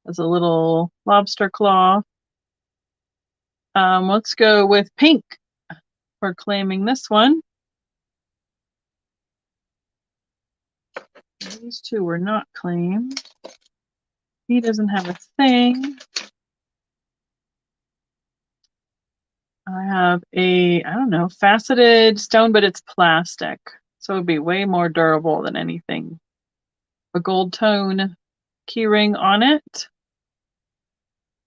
As a little lobster claw. Let's go with pink for claiming this one. These two were not claimed. He doesn't have a thing. I have a, I don't know, faceted stone, but it's plastic. So it would be way more durable than anything. A gold tone keyring on it.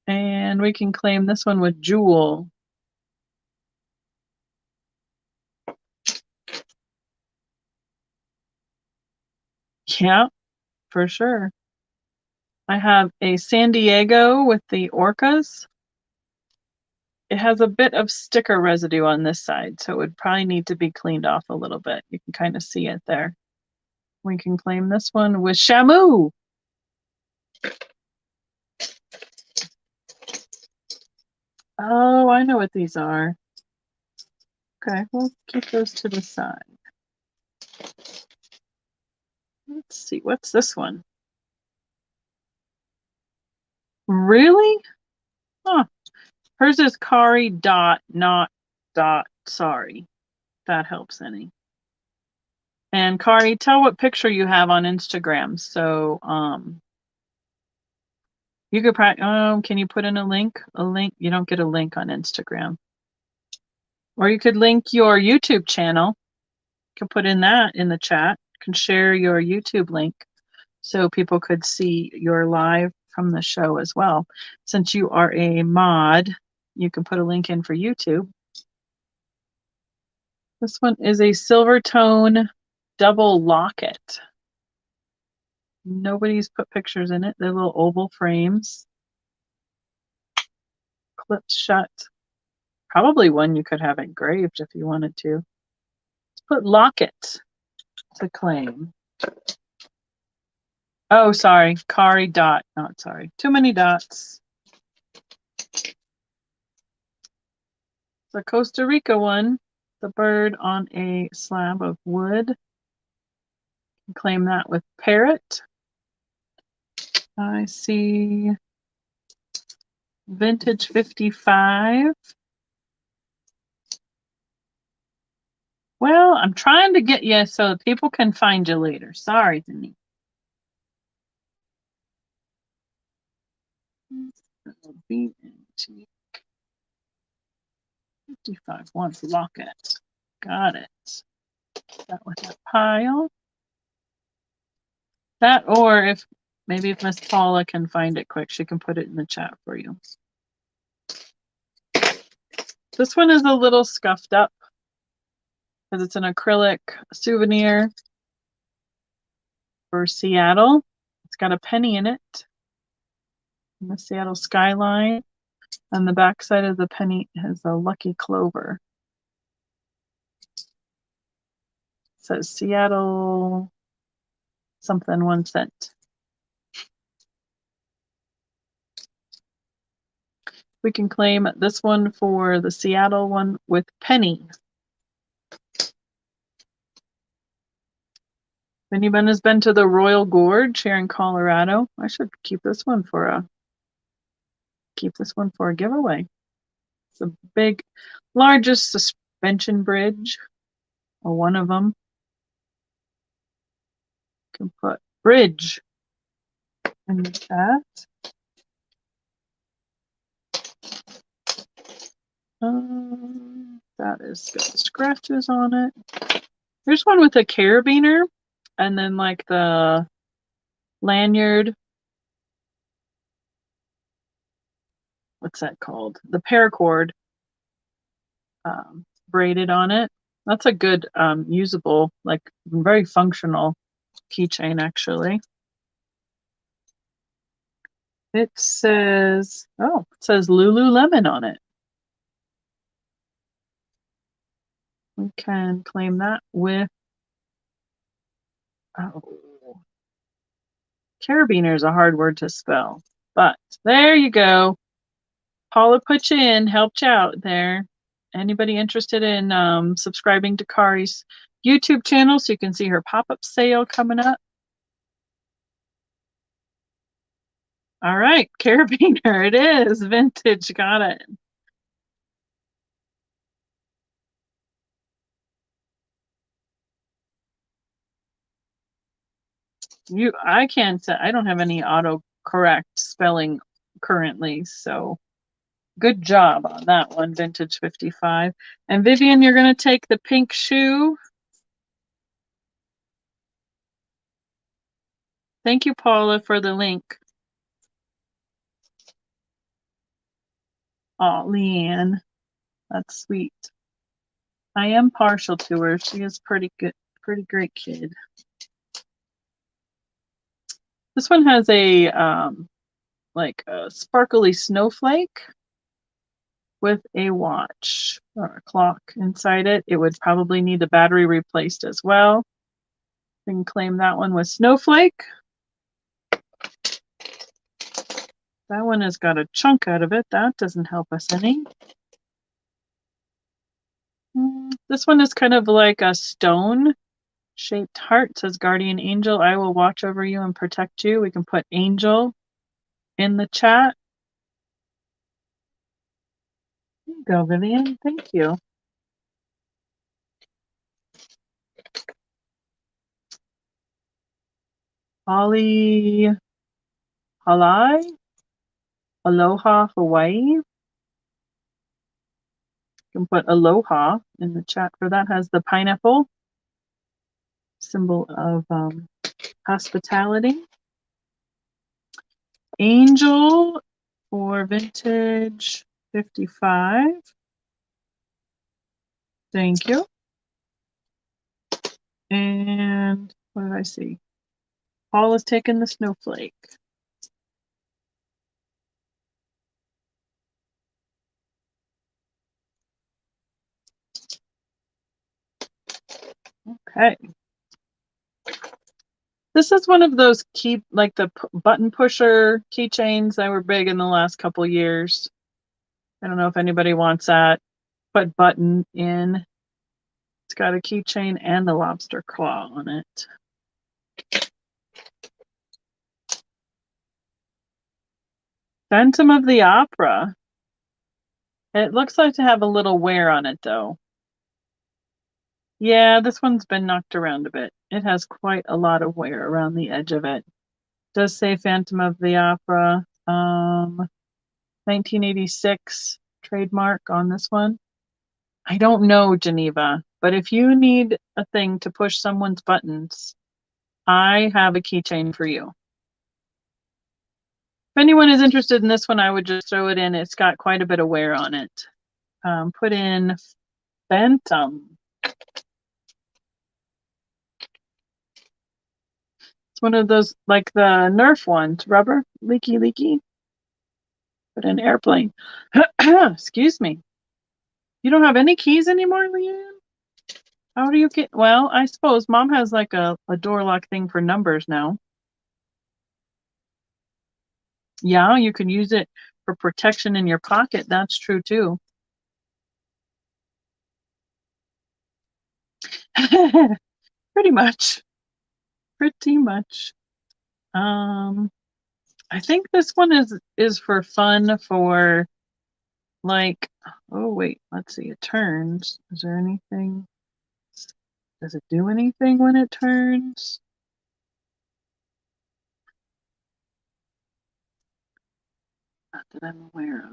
And we can claim this one with jewel. Yeah, for sure. I have a San Diego with the orcas. It has a bit of sticker residue on this side, so it would probably need to be cleaned off a little bit. You can kind of see it there. We can claim this one with Shamu. Oh, I know what these are. Okay, we'll keep those to the side. Let's see, what's this one? Really? Huh. Hers is Kari dot, not dot, sorry. That helps any. And Kari, tell what picture you have on Instagram. So, you could probably, can you put in a link? A link? You don't get a link on Instagram. Or you could link your YouTube channel. You can put in that in the chat. You can share your YouTube link so people could see your live from the show as well. Since you are a mod, you can put a link in for YouTube. This one is a silver tone double locket. Nobody's put pictures in it. They're little oval frames. Clipped shut. Probably one you could have engraved if you wanted to. Let's put locket to claim. Oh, sorry. Kari dot. Not sorry. Too many dots. The Costa Rica one. The bird on a slab of wood. Claim that with parrot. I see Vintage 55. Well, I'm trying to get you so people can find you later. Sorry, Denise. BNT 55 wants locket. Got it. That was that pile. That, or if maybe if Miss Paula can find it quick, she can put it in the chat for you. This one is a little scuffed up because it's an acrylic souvenir for Seattle. It's got a penny in it. And the Seattle skyline. On the back side of the penny has a lucky clover. It says Seattle something 1 cent. We can claim this one for the Seattle one with penny. If anyone has been to the Royal Gorge here in Colorado, I should keep this one for a giveaway. It's the largest suspension bridge, or one of them. You can put bridge in the chat. That is got scratches on it. There's one with a carabiner, and then like the lanyard. What's that called? The paracord braided on it. That's a good usable, like very functional keychain actually. It says Lululemon on it. We can claim that with, carabiner is a hard word to spell, but there you go. Paula put you in, helped you out there. Anybody interested in subscribing to Kari's YouTube channel so you can see her pop-up sale coming up? All right, carabiner, it is. Vintage, got it. I can't, I don't have any autocorrect spelling currently, so good job on that one, Vintage 55. And Vivian, you're going to take the pink shoe. Thank you, Paula, for the link. Oh, Leanne, that's sweet. I am partial to her. She is pretty good, pretty great kid. This one has a like a sparkly snowflake with a watch or a clock inside it. It would probably need the battery replaced as well. You can claim that one with Snowflake. That one has got a chunk out of it. That doesn't help us any. This one is kind of like a stone-shaped heart. It says, Guardian Angel, I will watch over you and protect you. We can put Angel in the chat. There you go, Vivian. Thank you. Holly Halai, Aloha, Hawaii. You can put Aloha in the chat for that. Has the pineapple, symbol of hospitality. Angel for Vintage 55. Thank you. And what did I see? Paul has taken the snowflake. Okay. This is one of those like the button pusher keychains that were big in the last couple years. I don't know if anybody wants that. Put button in. It's got a keychain and the lobster claw on it. Phantom of the Opera. It looks like to have a little wear on it though. Yeah, this one's been knocked around a bit. It has quite a lot of wear around the edge of it. Does say Phantom of the Opera. 1986 trademark on this one. I don't know, Geneva, but if you need a thing to push someone's buttons, I have a keychain for you. If anyone is interested in this one, I would just throw it in. It's got quite a bit of wear on it. Put in Phantom. It's one of those, like the Nerf ones, rubber, leaky. Put in airplane. Excuse me. You don't have any keys anymore, Leanne? How do you get, well, I suppose Mom has like a door lock thing for numbers now. Yeah, you can use it for protection in your pocket. That's true too. Pretty much. I think this one is for fun for like, oh wait, let's see, it turns. Is there anything? Does it do anything when it turns? Not that I'm aware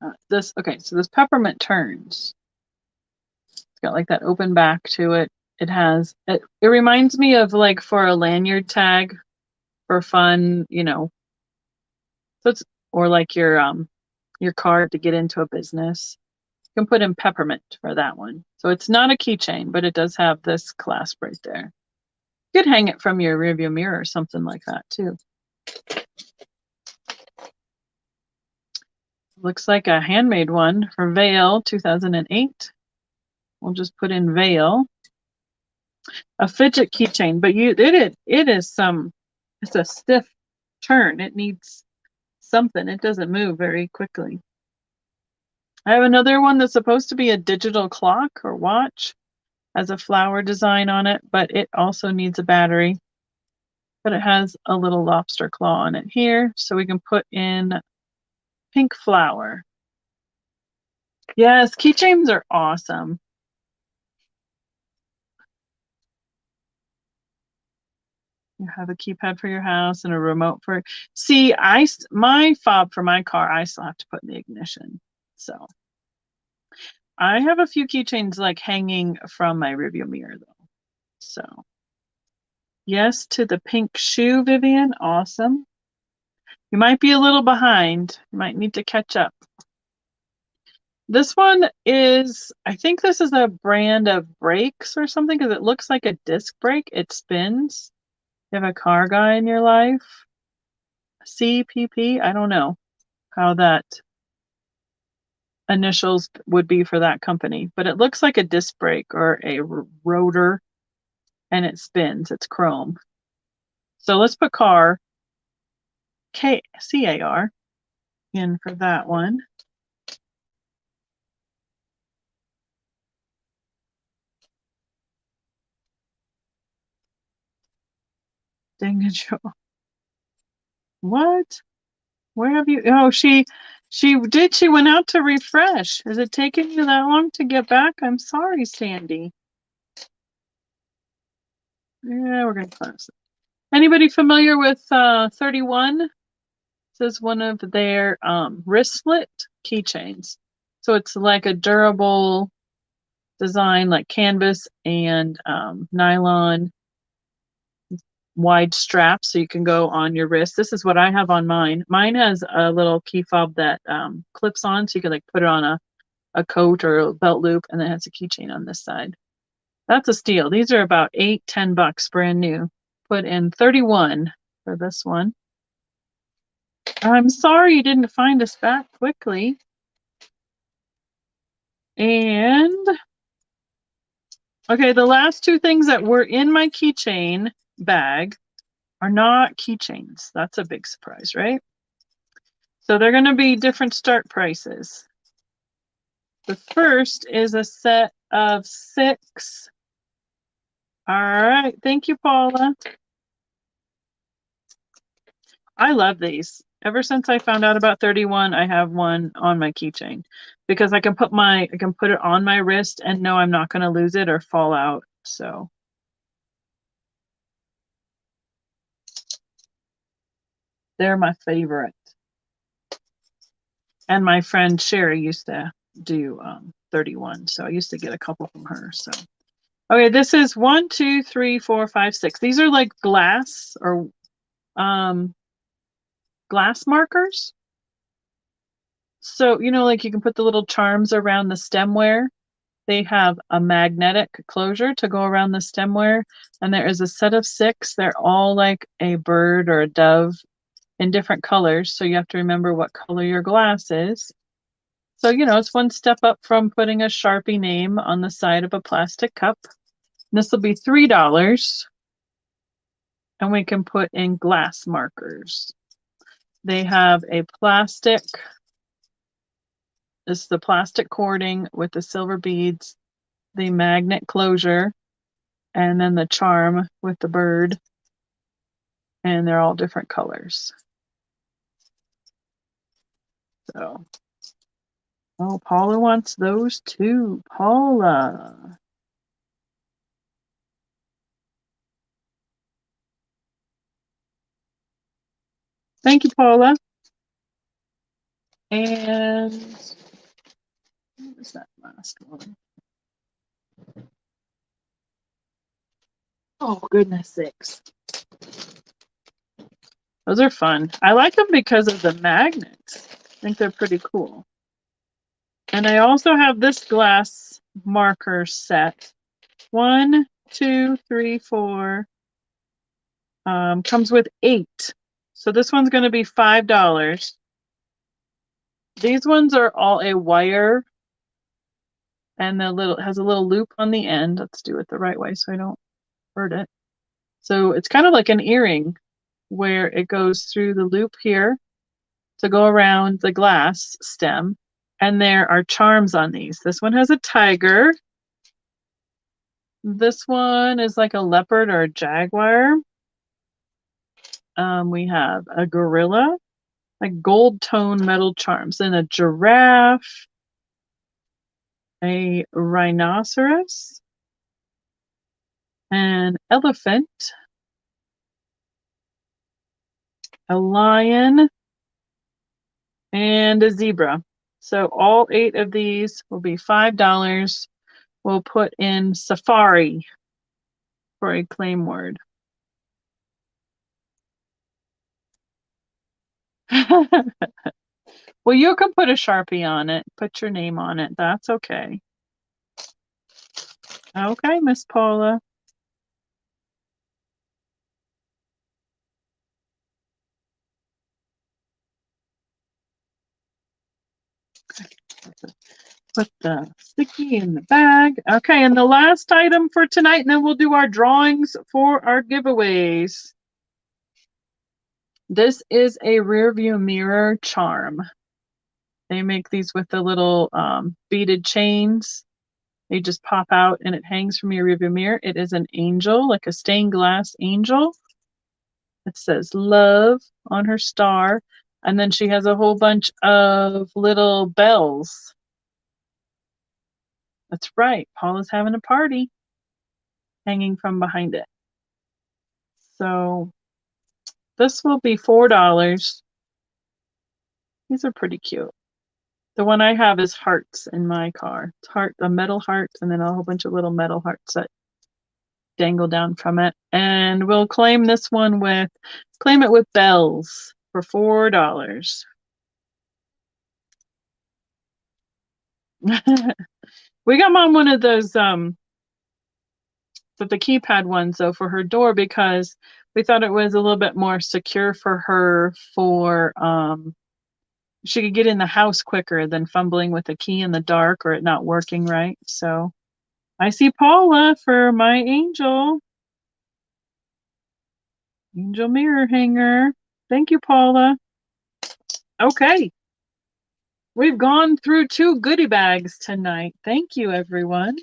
of. Okay, so this peppermint turns. It's got like that open back to it. It reminds me of like for a lanyard tag for fun, you know. So it's, or like your card to get into a business. You can put in peppermint for that one. So it's not a keychain, but it does have this clasp right there. You could hang it from your rearview mirror or something like that too. Looks like a handmade one for Vail 2008. We'll just put in Vail. A fidget keychain, but it's a stiff turn. It needs something. It doesn't move very quickly. I have another one that's supposed to be a digital clock or watch, has a flower design on it, but it also needs a battery. But it has a little lobster claw on it here, so we can put in pink flower. Yes, keychains are awesome. You have a keypad for your house and a remote for. See, my fob for my car, I still have to put in the ignition. So I have a few keychains like hanging from my rearview mirror though. So yes to the pink shoe, Vivian. Awesome. You might be a little behind. You might need to catch up. This one is, I think this is a brand of brakes or something because it looks like a disc brake. It spins. You have a car guy in your life. CPP, I don't know how that initials would be for that company, but it looks like a disc brake or a rotor and it spins. It's chrome. So let's put car, CAR, in for that one. Dang it, what? Where have you? Oh, she did. She went out to refresh. Is it taking you that long to get back? I'm sorry, Sandy. Yeah, we're gonna close it. Anybody familiar with 31? This is one of their wristlet keychains. So it's like a durable design, like canvas and nylon wide strap, so you can go on your wrist. This is what I have on mine. Mine has a little key fob that clips on, so you can like put it on a coat or a belt loop, and then it has a keychain on this side. That's a steal. These are about $8-10 brand new. Put in 31 for this one. I'm sorry you didn't find us back quickly. And okay, the last two things that were in my keychain bag are not keychains. That's a big surprise, right? So they're going to be different start prices. The first is a set of 6. All right. Thank you, Paula. I love these. Ever since I found out about 31, I have one on my keychain because I can put it on my wrist and know I'm not going to lose it or fall out. So they're my favorite. And my friend Sherry used to do 31, so I used to get a couple from her. So okay, this is 1, 2, 3, 4, 5, 6. These are like glass or glass markers. So, you know, like you can put the little charms around the stemware. They have a magnetic closure to go around the stemware. And there is a set of 6. They're all like a bird or a dove in different colors. So you have to remember what color your glass is. So, you know, it's one step up from putting a Sharpie name on the side of a plastic cup. This will be $3. And we can put in glass markers. They have a plastic, this is the plastic cording with the silver beads, the magnet closure, and then the charm with the bird. And they're all different colors. So, oh, Paula wants those too. Paula. Thank you, Paula. And what was that last one? Oh, goodness sakes. Those are fun. I like them because of the magnets. I think they're pretty cool. And I also have this glass marker set. 1, 2, 3, 4. Comes with 8. So this one's going to be $5. These ones are all a wire, and has a little loop on the end. Let's do it the right way so I don't hurt it. So it's kind of like an earring where it goes through the loop here to go around the glass stem. And there are charms on these. This one has a tiger. This one is like a leopard or a jaguar. We have a gorilla, like gold tone metal charms, and a giraffe, a rhinoceros, an elephant, a lion, and a zebra. So all 8 of these will be $5. We'll put in safari for a claim word. Well, you can put a Sharpie on it, put your name on it. That's okay. Okay, Miss Paula. Put the sticky in the bag. Okay, and the last item for tonight, and then we'll do our drawings for our giveaways. This is a rear view mirror charm. They make these with the little beaded chains. They just pop out and it hangs from your rear view mirror. It is an angel, like a stained glass angel. It says love on her star. And then she has a whole bunch of little bells. That's right. Paula's having a party hanging from behind it. So this will be $4. These are pretty cute. The one I have is hearts in my car. It's a metal heart, and then a whole bunch of little metal hearts that dangle down from it. And we'll claim this one claim it with bells for $4. We got Mom one of those but the keypad ones though for her door because we thought it was a little bit more secure for her for she could get in the house quicker than fumbling with a key in the dark or it not working right. So I see Paula for my angel mirror hanger. Thank you, Paula. Okay. We've gone through 2 goodie bags tonight. Thank you, everyone.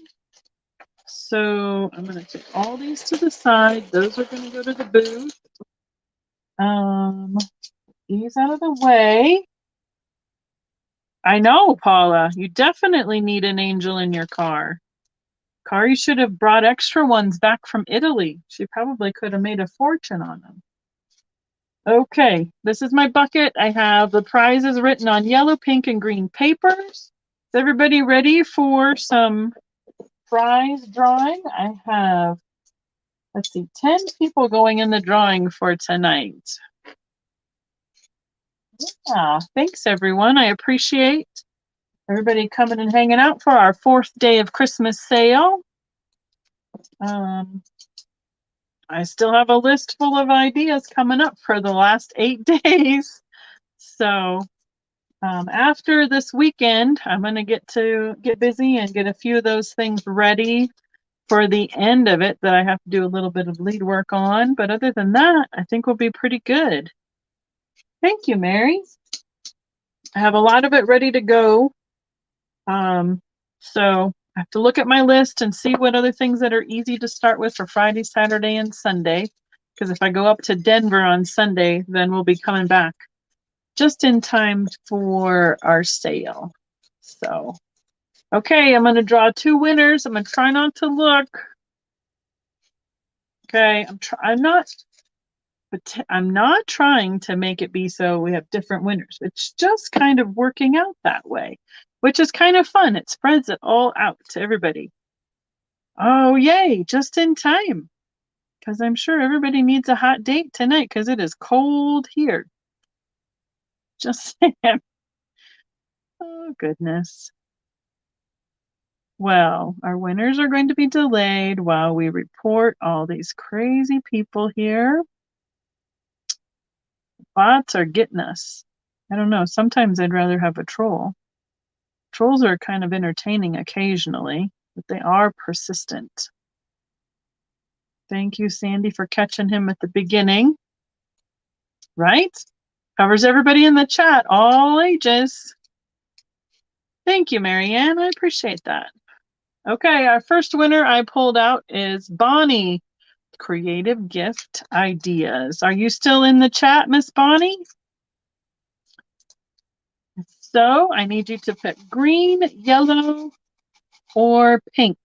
So I'm going to take all these to the side. Those are going to go to the booth. These out of the way. I know, Paula. You definitely need an angel in your car. Kari should have brought extra ones back from Italy. She probably could have made a fortune on them. Okay, this is my bucket. I have the prizes written on yellow, pink, and green papers. Is everybody ready for some prize drawing? I have, let's see, 10 people going in the drawing for tonight. Yeah, thanks everyone. I appreciate everybody coming and hanging out for our 4th day of Christmas sale. I still have a list full of ideas coming up for the last 8 days. So after this weekend, I'm going to get busy and get a few of those things ready for the end of it that I have to do a little bit of lead work on. But other than that, I think we'll be pretty good. Thank you, Mary. I have a lot of it ready to go. So I have to look at my list and see what other things that are easy to start with for Friday, Saturday, and Sunday. Because if I go up to Denver on Sunday, then we'll be coming back just in time for our sale. So, okay, I'm going to draw 2 winners. I'm going to try not to look. Okay, I'm not trying to make it be so we have different winners. It's just kind of working out that way, which is kind of fun. It spreads it all out to everybody. Oh, yay, just in time. Because I'm sure everybody needs a hot date tonight because it is cold here. Just saying. Oh, goodness. Well, our winners are going to be delayed while we report all these crazy people here. Bots are getting us. I don't know. Sometimes I'd rather have a troll. Trolls are kind of entertaining occasionally, but they are persistent. Thank you, Sandy, for catching him at the beginning. Right? Covers everybody in the chat, all ages. Thank you, Marianne. I appreciate that. Okay, our first winner I pulled out is Bonnie. Creative gift ideas. Are you still in the chat, Miss Bonnie? So I need you to pick green, yellow, or pink.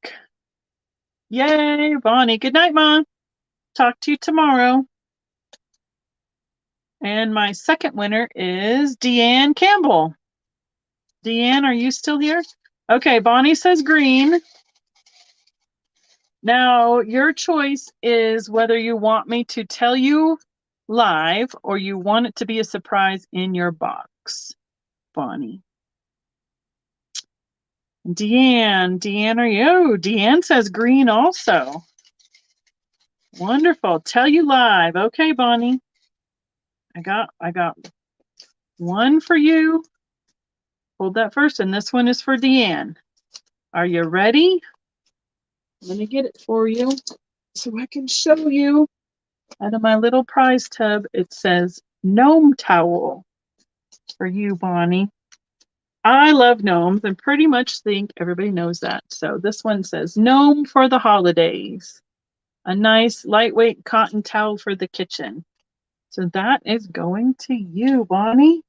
Yay, Bonnie. Good night, Mom. Talk to you tomorrow. And my second winner is Deanne Campbell. Deanne, are you still here? Okay, Bonnie says green. Now, your choice is whether you want me to tell you live or you want it to be a surprise in your box, Bonnie. Deanne, are you? Deanne says green also. Wonderful. Tell you live. Okay, Bonnie. I got one for you. Hold that first, and this one is for Deanne. Are you ready? I'm gonna get it for you so I can show you. Out of my little prize tub, it says gnome towel for you, Bonnie. I love gnomes and pretty much think everybody knows that. So this one says gnome for the holidays. A nice lightweight cotton towel for the kitchen. So that is going to you, Bonnie.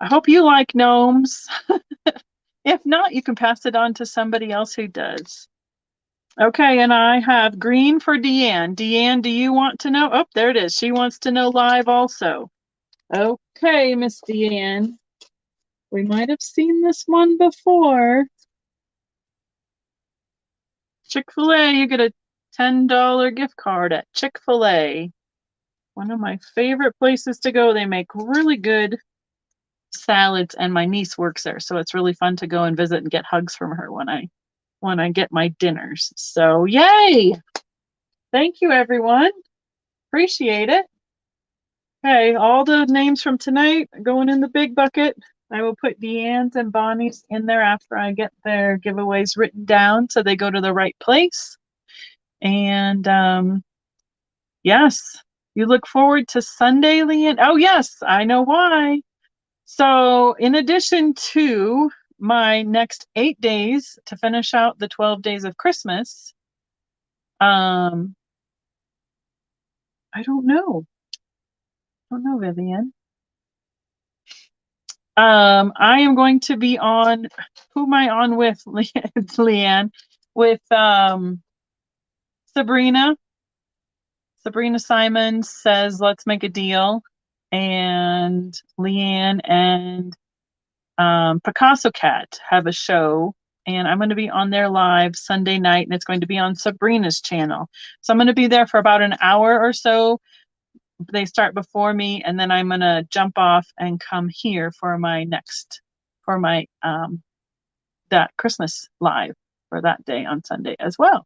I hope you like gnomes. If not, you can pass it on to somebody else who does. Okay, and I have green for Deanne. Deanne, do you want to know? Oh, there it is. She wants to know live also. Okay, Miss Deanne. We might have seen this one before. Chick-fil-A, you get a $10 gift card at Chick-fil-A. One of my favorite places to go. They make really good salads, and my niece works there, so it's really fun to go and visit and get hugs from her when I get my dinners. So yay! Thank you, everyone. Appreciate it. Okay, all the names from tonight are going in the big bucket. I will put Deanne's and Bonnie's in there after I get their giveaways written down so they go to the right place. And yes, you look forward to Sunday, Leanne. Oh, yes, I know why. So in addition to my next 8 days to finish out the 12 days of Christmas, I don't know. Vivian. I am going to be on, who am I on with, Leanne? With Sabrina. Sabrina Simon says, let's make a deal. And Leanne and Picasso Cat have a show, and I'm going to be on there live Sunday night, and it's going to be on Sabrina's channel. So I'm going to be there for about an hour or so. They start before me, and then I'm going to jump off and come here for my that Christmas live for that day on Sunday as well.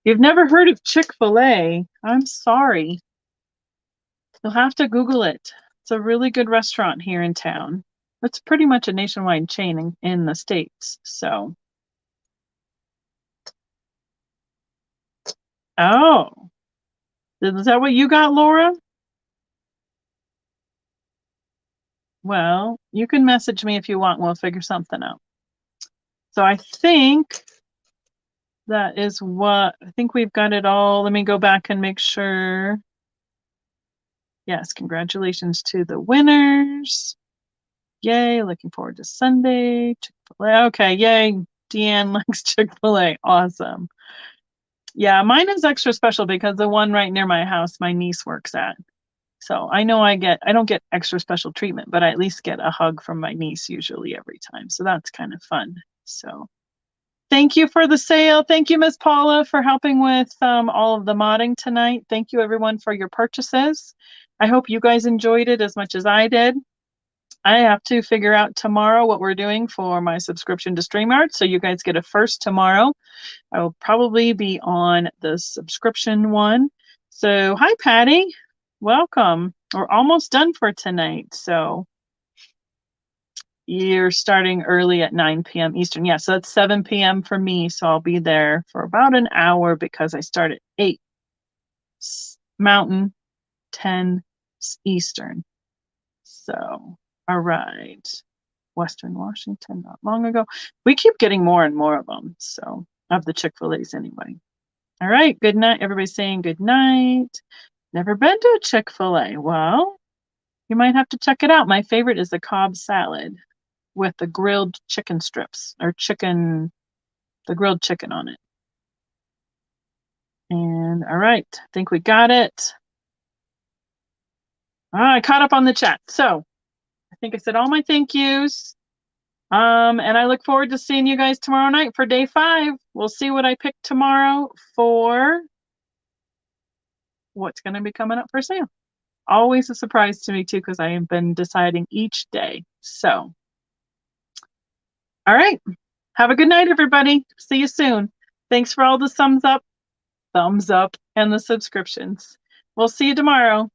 If you've never heard of Chick-fil-A, I'm sorry. You'll have to Google it. It's a really good restaurant here in town. It's pretty much a nationwide chain in the States. So, oh, is that what you got, Laura? Well, you can message me if you want. We'll figure something out. So I think that is what, I think we've got it all. Let me go back and make sure. Yes, congratulations to the winners. Yay, looking forward to Sunday. Chick-fil-A. Okay, yay. Deanne likes Chick-fil-A. Awesome. Yeah, mine is extra special because the one right near my house, my niece works at. So I know I don't get extra special treatment, but I at least get a hug from my niece usually every time. So that's kind of fun. So thank you for the sale. Thank you, Miss Paula, for helping with all of the modding tonight. Thank you, everyone, for your purchases. I hope you guys enjoyed it as much as I did. I have to figure out tomorrow what we're doing for my subscription to StreamYard, so you guys get a first tomorrow. I will probably be on the subscription one. So hi, Patty. Welcome. We're almost done for tonight. So you're starting early at 9 p.m. Eastern. Yeah, so that's 7 p.m. for me. So I'll be there for about an hour because I start at 8 Mountain, 10 Eastern. So, all right. Western Washington not long ago. We keep getting more and more of them, so of the Chick-fil-A's anyway. All right, good night. Everybody's saying good night. Never been to a Chick-fil-A. Well, you might have to check it out. My favorite is the Cobb salad with the grilled chicken strips or the grilled chicken on it. And all right, I think we got it. I caught up on the chat. So I think I said all my thank yous. And I look forward to seeing you guys tomorrow night for day 5. We'll see what I pick tomorrow for what's going to be coming up for sale. Always a surprise to me too, because I have been deciding each day. So, all right. Have a good night, everybody. See you soon. Thanks for all the thumbs up, and the subscriptions. We'll see you tomorrow.